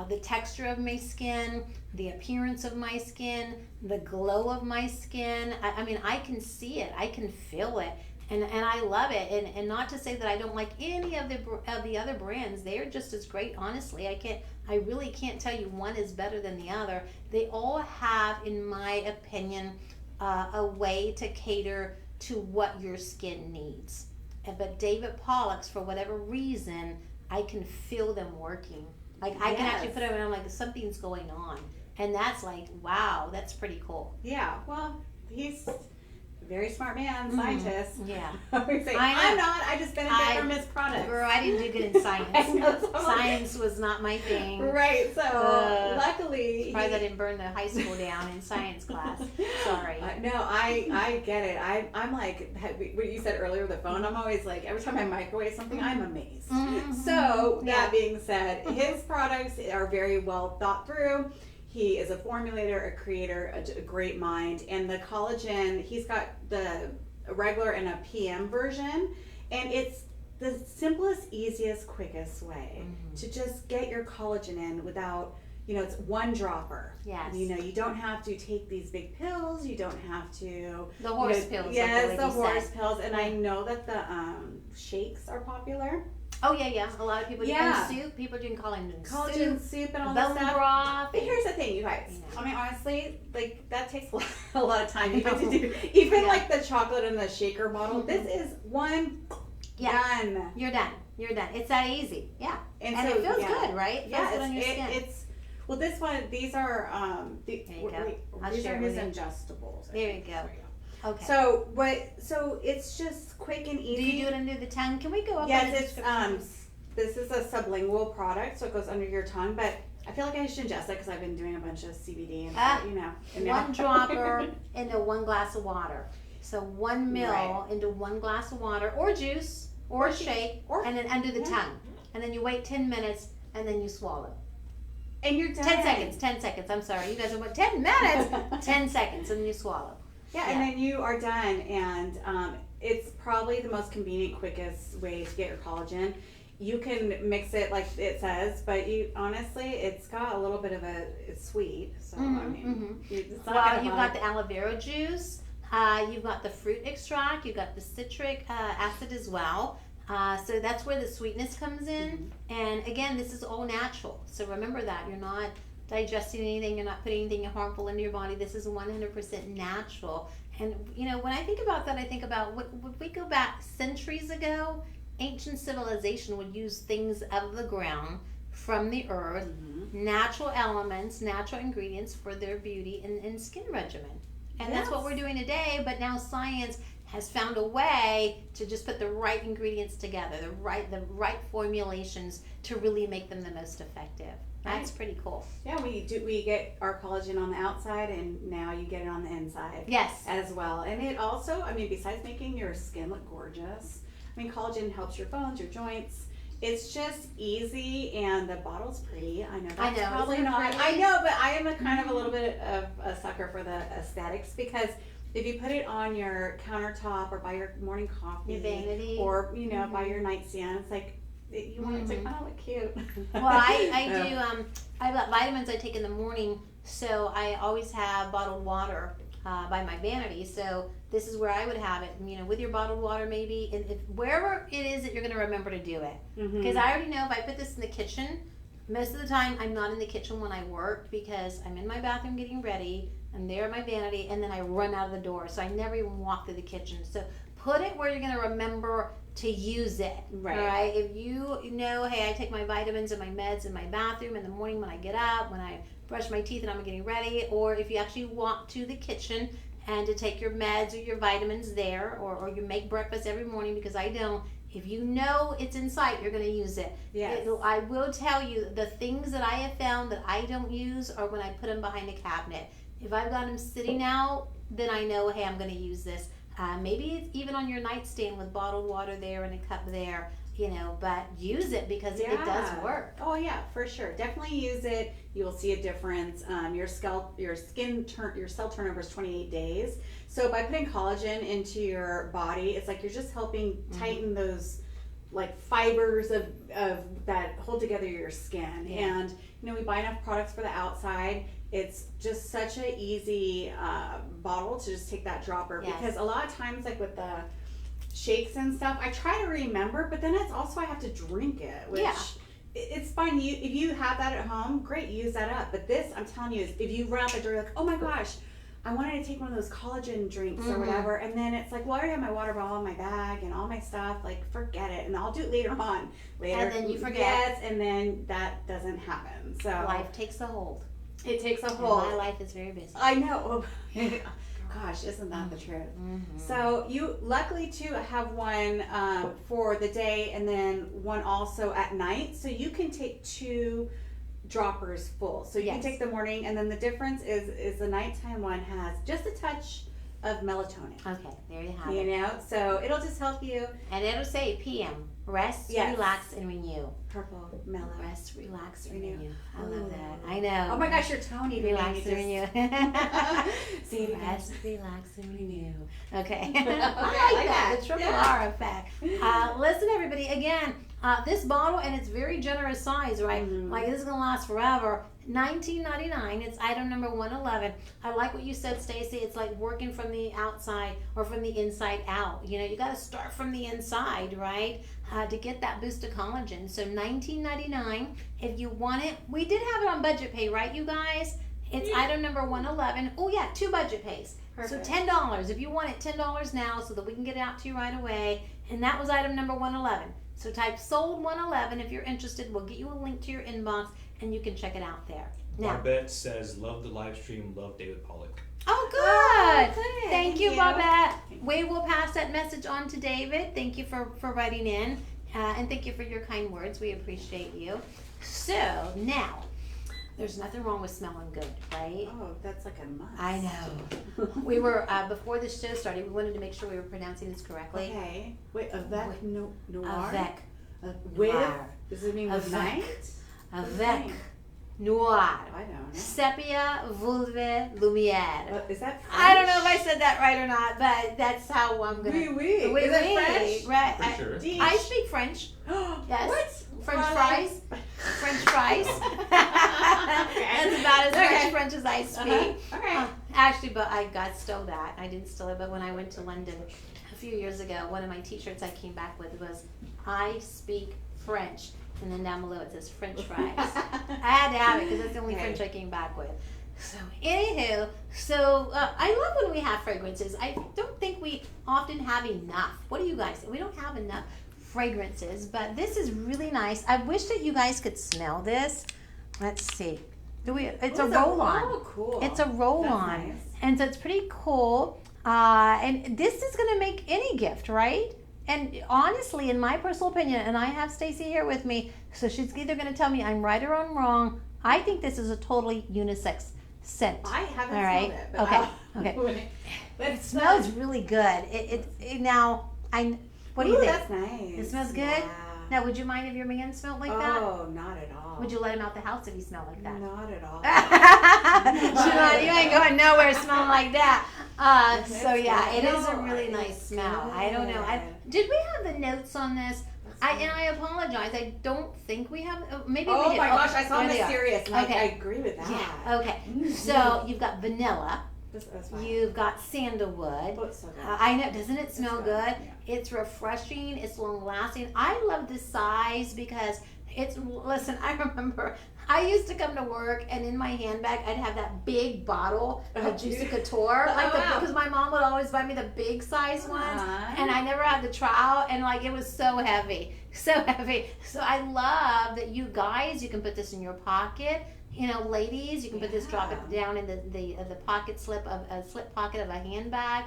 the texture of my skin, the appearance of my skin, the glow of my skin. I mean, I can see it, I can feel it. And I love it, and not to say that I don't like any of the other brands. They are just as great, honestly. I really can't tell you one is better than the other. They all have, in my opinion, a way to cater to what your skin needs. But David Pollock's, for whatever reason, I can feel them working. Like I can actually put it on and I'm like, something's going on, and that's like, wow, that's pretty cool. Yeah, well, he's very smart man, scientist. Yeah. We say, I know. I'm not. I just benefit from his products. Girl, I didn't do good in science. I know, so Science was not my thing. Right. So luckily, Surprised I didn't burn the high school down in science class. Sorry. No, I get it. I'm like what you said earlier with the phone. I'm always like, every time I microwave something, I'm amazed. So that being said, his products are very well thought through. He is a formulator, a creator, a great mind, and the collagen. He's got the regular and a PM version, and it's the simplest, easiest, quickest way to just get your collagen in without. It's one dropper. Yes. You don't have to take these big pills. You don't have to. The horse pills. Yes, like the horse said. pills. And I know that the shakes are popular. Oh, yeah. A lot of people do. And soup. People do Collagen soup and all bone that stuff. broth. But here's the thing, you guys. I mean, honestly, like, that takes a lot of time even to do. Like the chocolate in the shaker bottle. This is one done. You're done. It's that easy. Yeah. And so, it feels good, right? It feels Yeah, good on your skin. Well, this one, these are There you go. I'll these share are it his with you. ingestibles. There you go. Okay. So it's just quick and easy. Do you do it under the tongue? Can we go up on the Yes, descriptions? this is a sublingual product, so it goes under your tongue. But I feel like I should ingest it because I've been doing a bunch of CBD and One dropper into 1 glass of water. So 1 ml into 1 glass of water or juice or shake, and then under the tongue. And then you wait 10 minutes and then you swallow. And you're done. 10 seconds. I'm sorry. You guys are 10 minutes? 10 seconds and you swallow. Yeah, and then you are done. And it's probably the most convenient, quickest way to get your collagen. You can mix it like it says, but honestly, it's got a little bit of it's sweet. So, I mean, it's not you've got the aloe vera juice. You've got the fruit extract. You've got the citric acid as well. So that's where the sweetness comes in. And again, this is all natural. So remember that. You're not digesting anything. You're not putting anything harmful into your body. This is 100% natural. And, when I think about that, I think about would we go back centuries ago, ancient civilization would use things out of the ground from the earth, natural elements, natural ingredients for their beauty and skin regimen. And that's what we're doing today. But now science has found a way to just put the right ingredients together, the right formulations to really make them the most effective. That's pretty cool. Yeah, we get our collagen on the outside, and now you get it on the inside. Yes. As well. And it also, besides making your skin look gorgeous, collagen helps your bones, your joints. It's just easy, and the bottle's pretty. I know that's probably not. Pretty? I know, but I am a little bit of a sucker for the aesthetics, because if you put it on your countertop or by your morning coffee, your vanity, or by your nightstand, it's like you want it to kind of look cute. Well, I do. I've got vitamins I take in the morning, so I always have bottled water by my vanity. So this is where I would have it. With your bottled water, maybe, and wherever it is that you're going to remember to do it. Because I already know if I put this in the kitchen, most of the time I'm not in the kitchen when I work because I'm in my bathroom getting ready. I'm there at my vanity, and then I run out of the door. So I never even walk through the kitchen. So put it where you're going to remember to use it. Right. All right. If hey, I take my vitamins and my meds in my bathroom in the morning when I get up, when I brush my teeth and I'm getting ready, or if you actually walk to the kitchen and to take your meds or your vitamins there, or you make breakfast every morning, because I don't. If you know it's in sight, you're going to use it. Yes. I will tell you, the things that I have found that I don't use are when I put them behind a cabinet. If I've got them sitting out, then I know, hey, I'm going to use this. Maybe it's even on your nightstand with bottled water there and a cup there, but use it because it does work. Oh yeah, for sure. Definitely use it. You will see a difference. Your cell turnover is 28 days. So by putting collagen into your body, it's like you're just helping tighten those like fibers of that hold together your skin. And we buy enough products for the outside. It's just such an easy bottle to just take that dropper, because a lot of times, like with the shakes and stuff, I try to remember, but then it's also I have to drink it, which it's fine. If you have that at home, great, use that up. But this, I'm telling you, is if you run out the door, you're like, oh my gosh, I wanted to take one of those collagen drinks or whatever, and then it's like, well, I already have my water bottle in my bag and all my stuff, like, forget it, and I'll do it later on. And then you forget. Yes, and then that doesn't happen. So life takes a hold. It takes a hold. My life is very busy. I know. Gosh, isn't that the truth? Mm-hmm. So you luckily too have one for the day and then one also at night. So you can take 2 droppers full. So you can Yes. take the morning, and then the difference is the nighttime one has just a touch of melatonin. Okay, there you have You it. know, so it'll just help you. And it'll say PM, rest, Yes. relax, and renew. Purple, mellow. Rest, relax, and Renew. renew. I love Ooh. that. I know. Oh my gosh, your tone even Relax made and me renew. just see it again. Rest, relax, and renew. Okay. Okay, I I like that. that. The triple Yeah. R effect. Listen, everybody, again, this bottle, and it's very generous size, right? Mhm. Like, this is going to last forever. $19.99. It's item number 111. I like what you said, Stacy. It's like working from the outside or from the inside out. You know, you got to start from the inside, right? To get that boost of collagen. So $19.99. If you want it, we did have it on budget pay, right, you guys? It's item number 111. Oh yeah, 2 budget pays. Perfect. So $10. If you want it, $10 now, so that we can get it out to you right away. And that was item number 111. So type sold 111 if you're interested. We'll get you a link to your inbox, and you can check it out there. Now, Barbette says, love the live stream, love David Pollock. oh, good. Oh, good. Thank you, Barbette. We will pass that message on to David. Thank you for writing in, and thank you for your kind words. We appreciate you. So now, there's nothing wrong with smelling good, right? Oh, that's like a must. I know. We were before the show started. We wanted to make sure we were pronouncing this correctly. Okay. Wait, avec noir? Avec With? noir. Does it mean with Avec. night? Avec noir. I don't know. Sepia vulve lumiere. Is that French? I don't know if I said that right or not, but that's how I'm gonna. Oui, oui. Oui, Is it oui, French? right? Pretty sure. Dish. I speak French. Yes. What? French Fries? fries. French fries. That's about as Okay. much French as I speak. Uh-huh. Okay. Actually, but I stole that. I didn't steal it, but when I went to London a few years ago, one of my T-shirts I came back with was "I speak French," and then down below it says "French fries." I had to have it because that's the only Okay. French I came back with. So, anywho, I love when we have fragrances. I don't think we often have enough. What do you guys think? We don't have enough fragrances, but this is really nice. I wish that you guys could smell this. Let's see. It's a roll-on. Oh, cool. It's a roll-on. That's nice. And so it's pretty cool. And this is going to make any gift, right? And honestly, in my personal opinion, and I have Stacy here with me, so she's either going to tell me I'm right or I'm wrong. I think this is a totally unisex scent. I haven't All right. smelled it. But Okay. I'll- Okay. But It smells really good. Now, what do you Ooh, think? That's nice. It smells good? Yeah. Now, would you mind if your man smelled like that? Oh, not at all. Would you let him out the house if he smelled like that? Not at all. You ain't going nowhere smelling like that. So yeah, it is a No, really it's nice smell. I don't know. Did we have the notes on this? I apologize. I don't think we have. Maybe we Oh did. my gosh, I saw there they are. Mysterious, and Okay. I agree with that. Yeah. Okay. Mhm. So you've got vanilla. That's fine. You've got sandalwood. Oh, it's so good. I know. Doesn't it smell It's good? Yeah. It's refreshing. It's long lasting. I love the size because it's. Listen, I remember I used to come to work and in my handbag I'd have that big bottle Oh, of Juicy yeah. Couture, like Oh, wow. because my mom would always buy me the big size ones, Uh-huh. and I never had the trial, and like it was so heavy, so heavy. So I love that you guys. You can put this in your pocket. You know, ladies, you can put this, drop it Yeah. down in the pocket slip pocket of a handbag.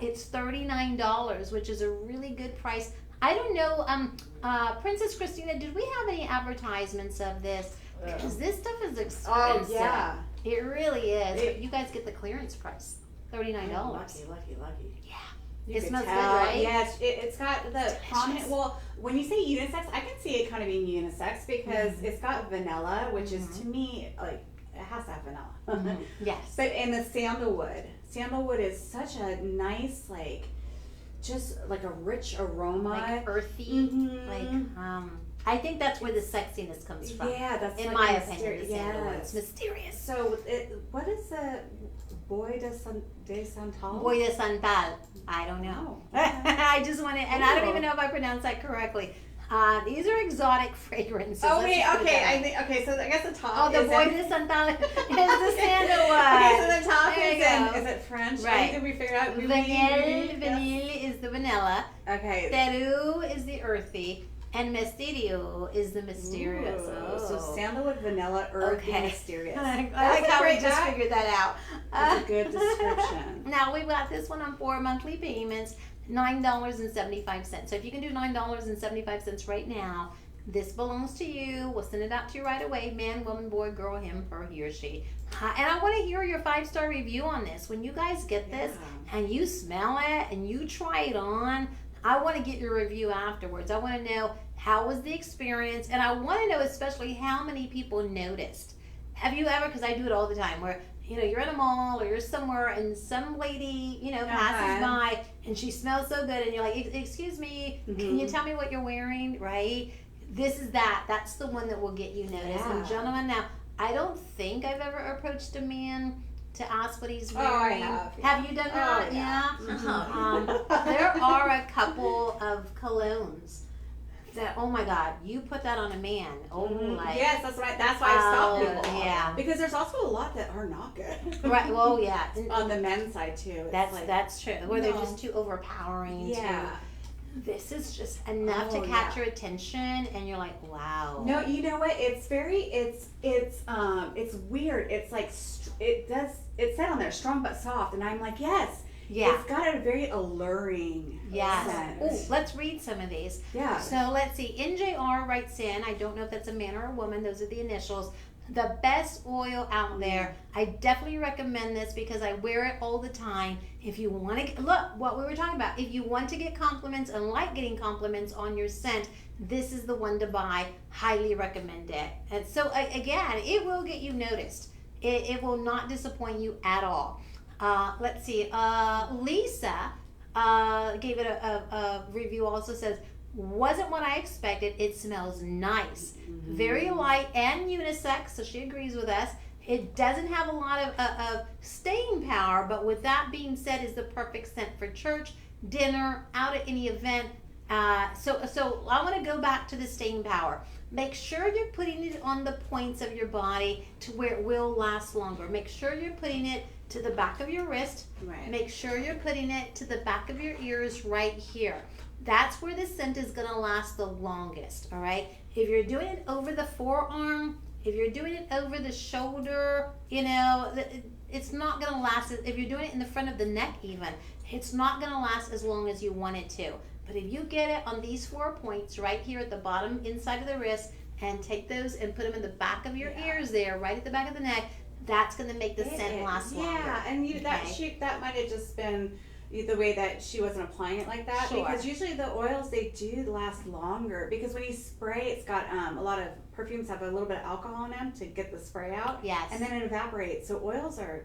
It's $39, which is a really good price. I don't know, Princess Christina, did we have any advertisements of this? Because this stuff is Oh, expensive. yeah. It really is. It- But you guys get the clearance price, $39. Lucky. Yeah. You It could smells good, tell. right? Yes, it's got the delicious. prominent. Well, when you say unisex, I can see it kind of being unisex because Mhm. it's got vanilla, which is Mhm. to me like it has to have vanilla. Mhm. Yes. But and the sandalwood. Sandalwood is such a nice just like a rich aroma. Like earthy. Mhm. Like, I think that's where the sexiness comes from. Yeah, that's In like my a opinion, the sandalwood. It's Yes. mysterious. So what is the Boy de Santal? Boy de Santal. I don't know. Oh, okay. I just want to, and I don't Ooh. even know if I pronounced that correctly. These are exotic fragrances. Oh Let's wait, just put it okay. that I way. think okay. So I guess the top. Oh, the is Boy in- de Santal is the sandalwood. Okay, so the top There is you go. in. Is it French? Right. Did we figure out? Vanille is the vanilla. Okay. Peru is the earthy. And Misterio is the mysterious. Ooh, so sandalwood, vanilla, earthy, Okay. mysterious. I That's like a how we great just guy. figured that out. That's a good description. Now we've got this one on 4 monthly payments, $9.75. So if you can do $9.75 right now, this belongs to you. We'll send it out to you right away. Man, woman, boy, girl, him, her, he or she. And I want to hear your 5-star review on this. When you guys get this and you smell it and you try it on, I want to get your review afterwards. I want to know how was the experience, and I want to know especially how many people noticed. Have you ever, because I do it all the time, where you're in a mall or you're somewhere and some lady, passes by and she smells so good and you're like, excuse me, can you tell me what you're wearing, right? This is that's the one that will get you noticed. Yeah. And gentlemen, now, I don't think I've ever approached a man to ask what he's wearing. Oh, I have. Have you done that? Oh, yeah. There are a couple of colognes that, oh my God, you put that on a man. Oh, like. Yes, that's why I stop people. Yeah. Because there's also a lot that are not good. Right. Well, yeah. On the men's side too. It's That's true. Where they're just too overpowering. Yeah. This is just enough to catch your attention, and you're like, wow. No, you know what? It's weird. It's like it said on there strong but soft, and I'm like, yes. Yeah. It's got a very alluring scent. Oh, let's read some of these. Yeah. So let's see. NJR writes in, I don't know if that's a man or a woman, those are the initials. The best oil out there. I definitely recommend this because I wear it all the time. If you want to look what we were talking about, if you want to get compliments and like getting compliments on your scent, this is the one to buy. Highly recommend it. And so again, it will get you noticed. It will not disappoint you at all. Let's see. Lisa gave it a review. Also says, wasn't what I expected. It smells nice, very light and unisex. So she agrees with us. It doesn't have a lot of staying power, but with that being said, is the perfect scent for church, dinner, out at any event. So I want to go back to the staying power. Make sure you're putting it on the points of your body to where it will last longer. Make sure you're putting it to the back of your wrist. Right. Make sure you're putting it to the back of your ears right here. That's where the scent is going to last the longest, all right? If you're doing it over the forearm, if you're doing it over the shoulder, it's not going to last. If you're doing it in the front of the neck even, it's not going to last as long as you want it to. But if you get it on these 4 points right here at the bottom inside of the wrist and take those and put them in the back of your ears there, right at the back of the neck, that's going to make the scent last longer. Yeah, and that might have just been the way that she wasn't applying it like that. Sure. Because usually the oils, they do last longer. Because when you spray, it's got a lot of perfumes have a little bit of alcohol in them to get the spray out. Yes. And then it evaporates. So oils are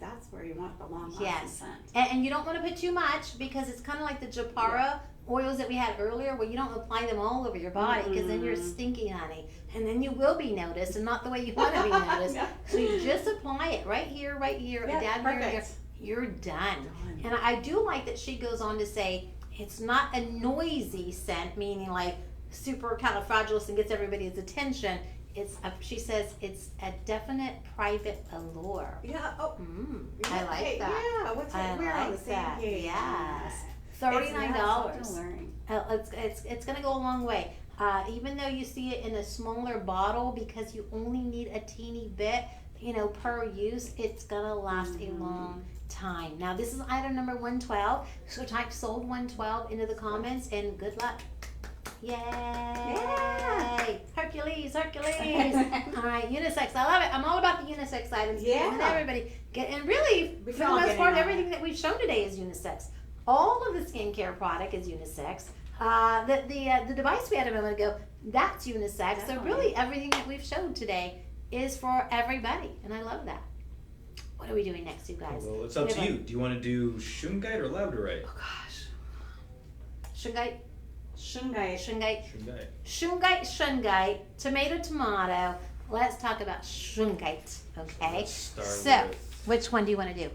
that's where you want the long-lasting scent. And you don't want to put too much because it's kind of like the Japara oils that we had earlier where you don't apply them all over your body because then you're stinky, honey. And then you will be noticed and not the way you want to be noticed. So you just apply it right here, Yeah, down here. You're done. And I do like that she goes on to say it's not a noisy scent, meaning like super califragilistic and gets everybody's attention. She says it's a definite private allure. Yeah. Oh. I like that. Yeah. What's it? I We're on the like same that. page. Yes. $39. It's gonna go a long way. Even though you see it in a smaller bottle, because you only need a teeny bit, per use, it's gonna last a long time. Now this is item number 112. So type sold 112 into the comments and good luck. Yay! Yeah. Hercules. All right, unisex. I love it. I'm all about the unisex items. Yeah. And everybody and really, for the most part, everything that we've shown today is unisex. All of the skincare product is unisex. The device we had a moment ago, that's unisex. Definitely. So really, everything that we've showed today is for everybody, and I love that. What are we doing next, you guys? Well, it's up to you. Do you want to do Shungite or Labradorite? Oh gosh, Shungite. Shungite, tomato. Let's talk about Shungite, okay? Let's start So, with, which one do you want to do?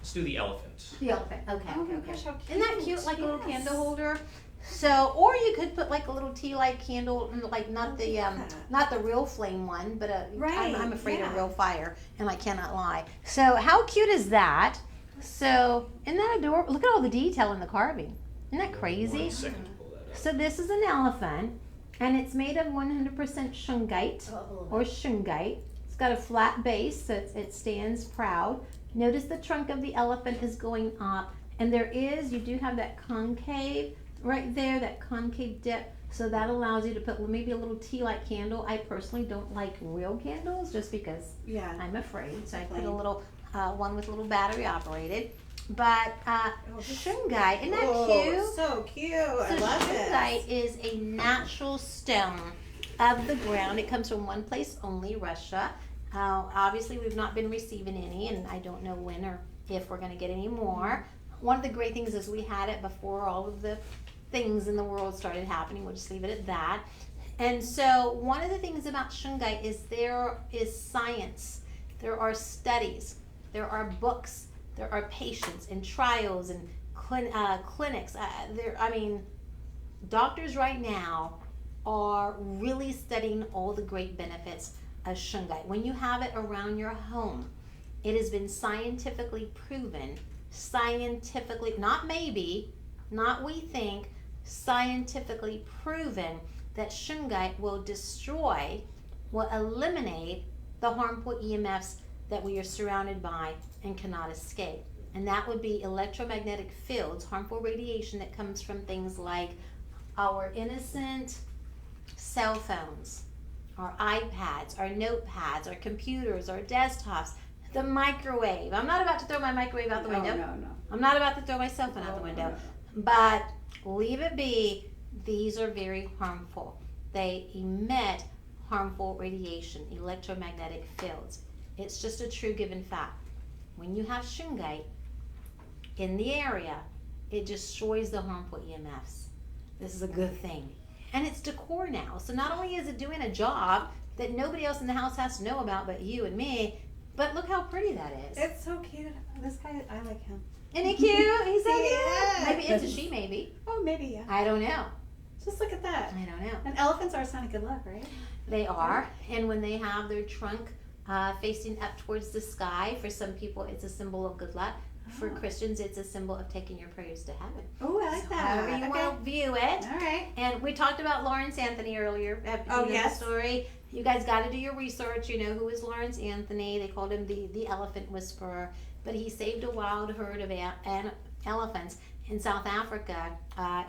let's do the elephant. The elephant. Okay. Oh my gosh, how Isn't that cute? Like a little candle holder. So, or you could put like a little tea light candle, like not the real flame one, but I'm afraid of real fire, and I cannot lie. So, how cute is that? So, isn't that adorable? Look at all the detail in the carving. Isn't that crazy? 1 second to pull that So this is an elephant, and it's made of 100% shungite or shungite. It's got a flat base, so it stands proud. Notice the trunk of the elephant is going up, and you do have that concave right there, that concave dip. So that allows you to put maybe a little tea-light candle. I personally don't like real candles just because I'm afraid. So I put a little one with a little battery operated. But shungite, isn't that cute? So cute. So I love shungite is a natural stone of the ground. It comes from one place only, Russia. Obviously, we've not been receiving any, and I don't know when or if we're going to get any more. One of the great things is we had it before all of the things in the world started happening. We'll just leave it at that. And so one of the things about shungite is there is science. There are studies. There are books. There are patients and trials and clinics. Doctors right now are really studying all the great benefits of shungite. When you have it around your home, it has been scientifically proven, not maybe, not we think, scientifically proven that shungite will eliminate the harmful EMFs that we are surrounded by and cannot escape. And that would be electromagnetic fields, harmful radiation that comes from things like our innocent cell phones, our iPads, our notepads, our computers, our desktops, the microwave. I'm not about to throw my microwave out the window. No. I'm not about to throw my cell phone out the window. But leave it be. These are very harmful. They emit harmful radiation, electromagnetic fields. It's just a true given fact. When you have shungite in the area, it destroys the harmful EMFs. This is a good thing. And it's decor now. So not only is it doing a job that nobody else in the house has to know about but you and me, but look how pretty that is. It's so cute. This guy, I like him. Isn't he cute? He's so Yeah. cute. Maybe it's a she, maybe. Oh, maybe, yeah. I don't know. Just look at that. I don't know. And elephants are a sign of good luck, right? They are. And when they have their trunk facing up towards the sky, for some people it's a symbol of good luck. For Christians, it's a symbol of taking your prayers to heaven. Oh, I like So that. however you want to view it. All right. And we talked about Lawrence Anthony earlier. The story. You guys got to do your research. You know, who is Lawrence Anthony? They called him the elephant whisperer. But he saved a wild herd of elephants in South Africa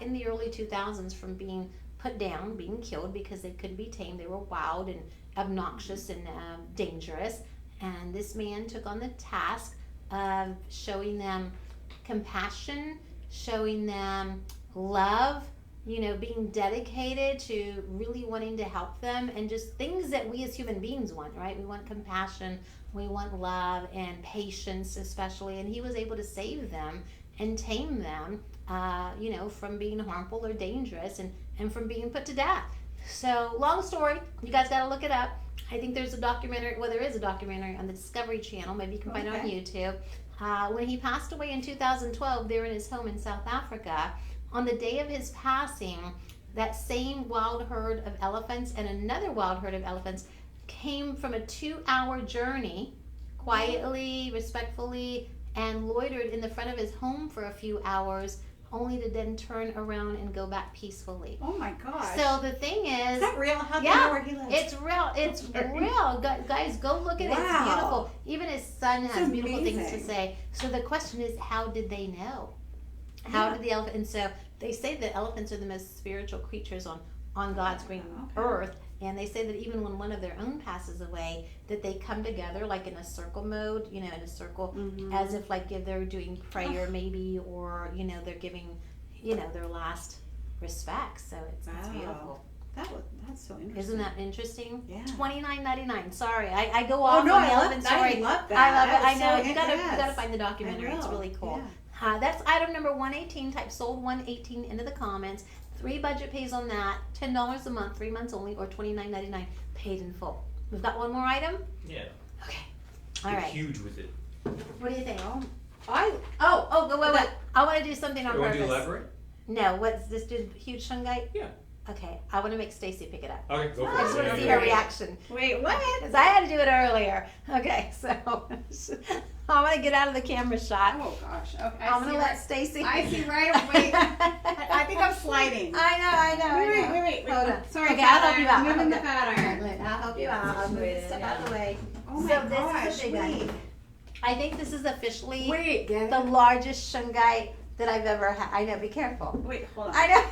in the early 2000s from being put down, being killed because they couldn't be tamed. They were wild and obnoxious and dangerous. And this man took on the task of showing them compassion, showing them love, being dedicated to really wanting to help them, and just things that we as human beings want, right? We want compassion, we want love and patience especially, and he was able to save them and tame them, from being harmful or dangerous and from being put to death. So long story, you guys got to look it up. I think there's a documentary, there is a documentary on the Discovery Channel, maybe you can find it on YouTube. When he passed away in 2012, there in his home in South Africa, on the day of his passing, that same wild herd of elephants and another wild herd of elephants came from a 2-hour journey, quietly, respectfully, and loitered in the front of his home for a few hours, only to then turn around and go back peacefully. Oh my gosh. So the thing Is that real? How do you know where he lives? It's real. It's real. Guys, go look at it. It's beautiful. Even his son has beautiful things to say. So the question is, how did they know? How did the elephant? And so they say that elephants are the most spiritual creatures on God's green earth. And they say that even when one of their own passes away, that they come together like in a circle mode, in a circle, as if like they're doing prayer maybe, or, they're giving, their last respects. So it's beautiful. That's so interesting. Isn't that interesting? Yeah. $29.99. Sorry, I go off on the elephant story. I love that. I love it. I know. So You gotta find the documentary. It's really cool. Yeah. That's item number 118. Type sold 118 into the comments. 3 budget pays on that. $10 a month, 3 months only, or $29.99 paid in full. We've got one more item. Yeah. Okay. All Get right. huge with it. What do you think? Wait. Wait. I want to do something on You want purpose. to do elaborate? No. What's this? Do huge shungite? Yeah. Okay. I want to make Stacy pick it up. Okay, go for I it. just want to see Yeah. her reaction. Wait, what? Because I had to do it earlier. Okay, so I'm going to get out of the camera shot. Oh gosh. Okay. I'm going to let Stacy. I see right away. I think I'm sliding. I know. help you out. Moving the Okay. fat All right, iron. look, I'll help you out. I'll move this stuff out of the way. Oh my So this gosh, is a big wait. one. I think this is officially Wait, get the it? largest shungite that I've ever had. I know, be careful. Wait, hold on. I know.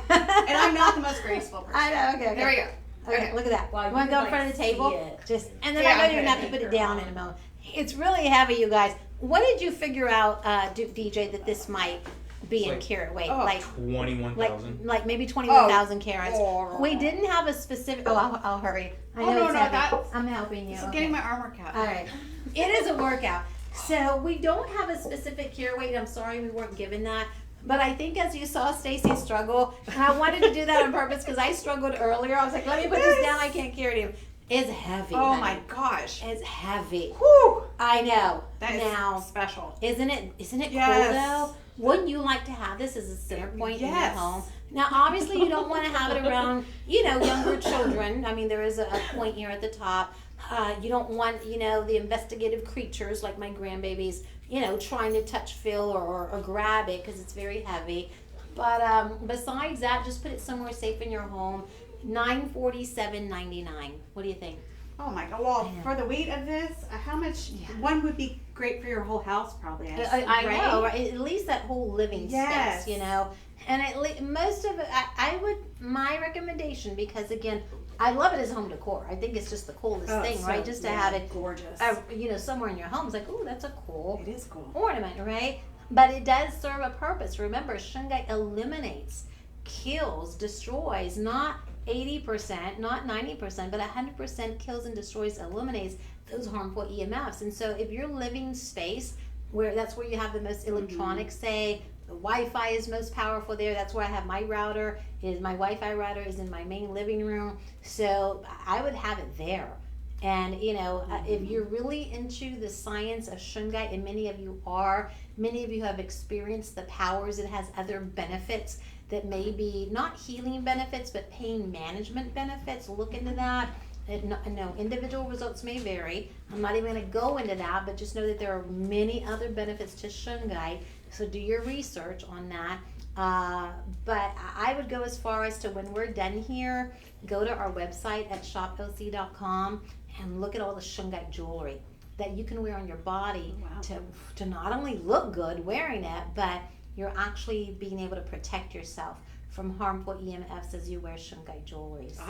And I'm not the most graceful person. I know, okay. There we go. Okay, look at that. Wow, you want to you go in can, front of the like, table? see it. Just and then Yeah, I know I'll you're put gonna it have to put in it your down arm. in a moment. It's really heavy, you guys. What did you figure out, DJ, that this might be It's in like- carat weight? Oh, like 21,000. like maybe 21,000 carats. Oh. We didn't have a specific. Oh, I'll hurry. I Oh, know no, it's no, heavy. that's- I'm helping you. This is Okay. getting my arm workout. All right. It is a workout. So we don't have a specific cure weight. I'm sorry we weren't given that. But I think as you saw Stacy struggle, and I wanted to do that on purpose because I struggled earlier. I was like, let me put this down. I can't carry it. It's heavy. Oh honey. my gosh. It's heavy. Whew. I know. That is now, special. isn't it Yes. cool though? Wouldn't you like to have this as a center point in your Yes. home? Now, obviously, you don't want to have it around, younger children. I mean, there is a point here at the top. You don't want, the investigative creatures like my grandbabies, trying to touch, feel, or grab it because it's very heavy. But besides that, just put it somewhere safe in your home. $947.99. What do you think? Oh my god. Well, I know. for the weight of this, how much? Yeah. One would be great for your whole house, probably. I right? know, right? At least that whole living Yes. space, And most of it, I would, my recommendation, because again, I love it as home decor. I think it's just the coolest Oh, thing, so, right? Just to yeah, have it, gorgeous. somewhere in your home. It's like, ooh, that's a cool It is cool. ornament, right? But it does serve a purpose. Remember, shungite eliminates, kills, destroys, not 80%, not 90%, but 100% kills and destroys, eliminates those harmful EMFs. And so if your living space, that's where you have the most electronics, say, the Wi-Fi is most powerful there. That's where I have my router. My Wi-Fi router is in my main living room. So I would have it there. And if you're really into the science of shungite, and many of you are, many of you have experienced the powers. It has other benefits that may be not healing benefits, but pain management benefits. Look into that. No, individual results may vary. I'm not even going to go into that, but just know that there are many other benefits to shungite. So do your research on that. But I would go as far as to, when we're done here, go to our website at shoplc.com and look at all the shungite jewelry that you can wear on your body. Wow. to not only look good wearing it, but you're actually being able to protect yourself from harmful EMFs as you wear shungite jewelry. So.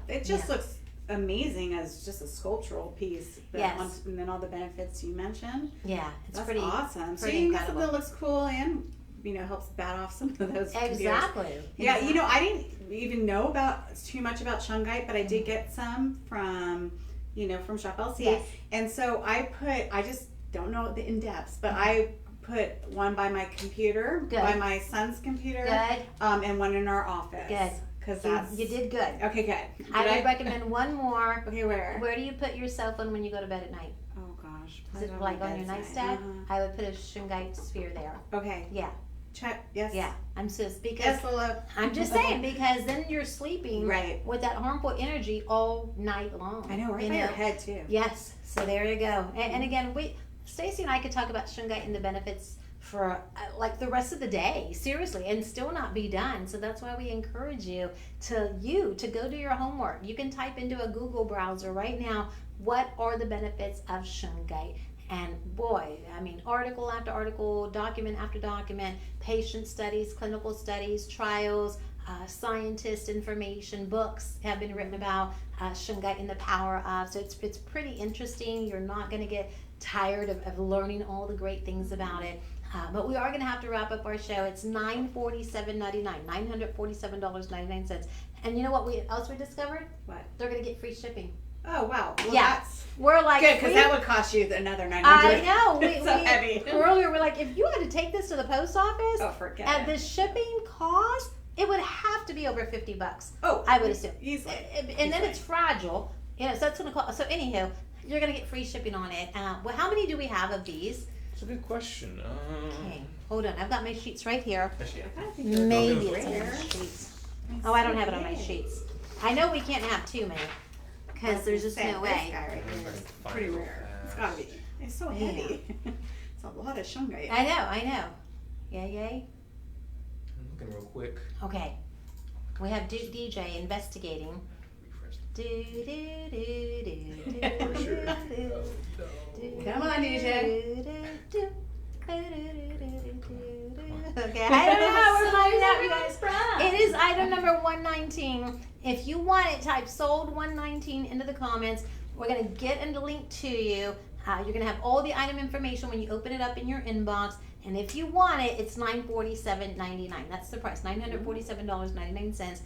It just looks amazing as just a sculptural piece. Yes. And then all the benefits you mentioned. Yeah, it's That's pretty awesome. So pretty you can get incredible. something that looks cool and helps bat off some of those computers. Exactly. Yeah, I didn't even know about too much about shungite, but I did get some from from Shop LC. Yes. And so I just don't know the in-depths, but I put one by my computer, Good. by my son's computer, Good. and one in our office. Good. Because You did good. Okay, good. I Did would recommend one more. Okay, where? Where do you put your cell phone when you go to bed at night? Oh gosh. Is it like on your nightstand? I would put a shungite sphere there. Okay. Yeah. Check. Yes. Yeah. I'm just because Yes, Lolo. I'm just saying, because then you're sleeping Right. with that harmful energy all night long. I know, right you by your head too. Yes. So there you go. And again, Stacy and I could talk about shungite and the benefits for like the rest of the day, seriously, and still not be done. So that's why we encourage you to go do your homework. You can type into a Google browser right now, what are the benefits of shungite? And boy, I mean, article after article, document after document, patient studies, clinical studies, trials, scientist information, books have been written about shungite and the power of. So it's pretty interesting. You're not going to get tired of learning all the great things about it. But we are going to have to wrap up our show. It's $947.99, $947.99. And you know what else we discovered? What? They're going to get free shipping. Oh wow. Well, Yeah. that's We're like, good because that would cost you another $900. I know. It's so heavy. Earlier, we're like, if you had to take this to the post office, Oh, forget at it. the shipping cost, it would have to be over $50. Oh, I would assume. Easily. And then it's fragile. So that's going to cost. So anywho, you're going to get free shipping on it. Well, how many do we have of these? It's a good question. Okay, hold on. I've got my sheets right here. Actually, I think they're Maybe really it's on rare. my sheets. Oh, I don't have it on my sheets. I know we can't have too many because there's just Say, no this way. guy right here is pretty rare. It's gotta be. It's so Yeah. heavy. It's a lot of shungite. I know. Yay. I'm looking real quick. Okay. We have DJ investigating. Do, do, do, do, do, For sure. Come on, DJ. Okay, I don't know how we're finding out, you guys. From? It is item number 119. If you want it, type sold 119 into the comments. We're going to get a link to you. You're going to have all the item information when you open it up in your inbox. And if you want it, it's $947.99. That's the price, $947.99.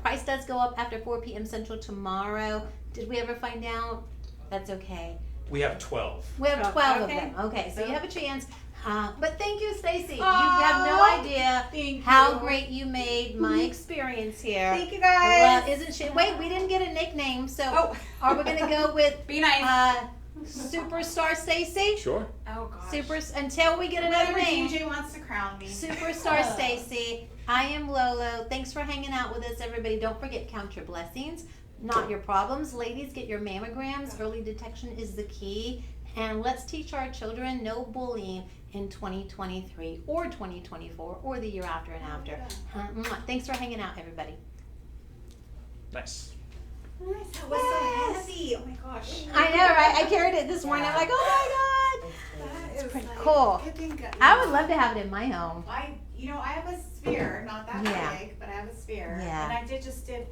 Price does go up after 4 p.m. Central tomorrow. Did we ever find out? That's okay. We have 12. We have 12 Okay. of them. Okay, so you have a chance. But thank you, Stacy. You Aw, have no idea Thank how you. great you made my experience here. Thank you guys. Isn't she? Wait, we didn't get a nickname, so Oh. are we gonna go with Be nice. Superstar Stacy? Sure. Oh gosh. Until we get another Whatever name. DJ wants to crown me. Superstar Stacy. I am Lolo. Thanks for hanging out with us, everybody. Don't forget, count your blessings, not your problems. Ladies, get your mammograms. Early detection is the key. And let's teach our children no bullying in 2023 or 2024 or the year after and after. Thanks for hanging out, everybody. Nice. Nice. That was so heavy. Oh my gosh. I know, right? I carried it this morning. I'm like, oh my God. That is pretty like cool. picking gut- I would love to have it in my home. I have a sphere, not that Yeah. big, but I have a sphere. Yeah. And I did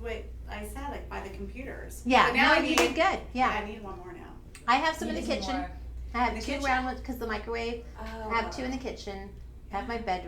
what I said, like by the computers. Yeah, But now no, I you need, did good. Yeah. I need one more now. I have some in the Need some kitchen. more. I have In the 2 kitchen? round ones because the microwave. Oh. I have 2 in the kitchen. I have my bedroom.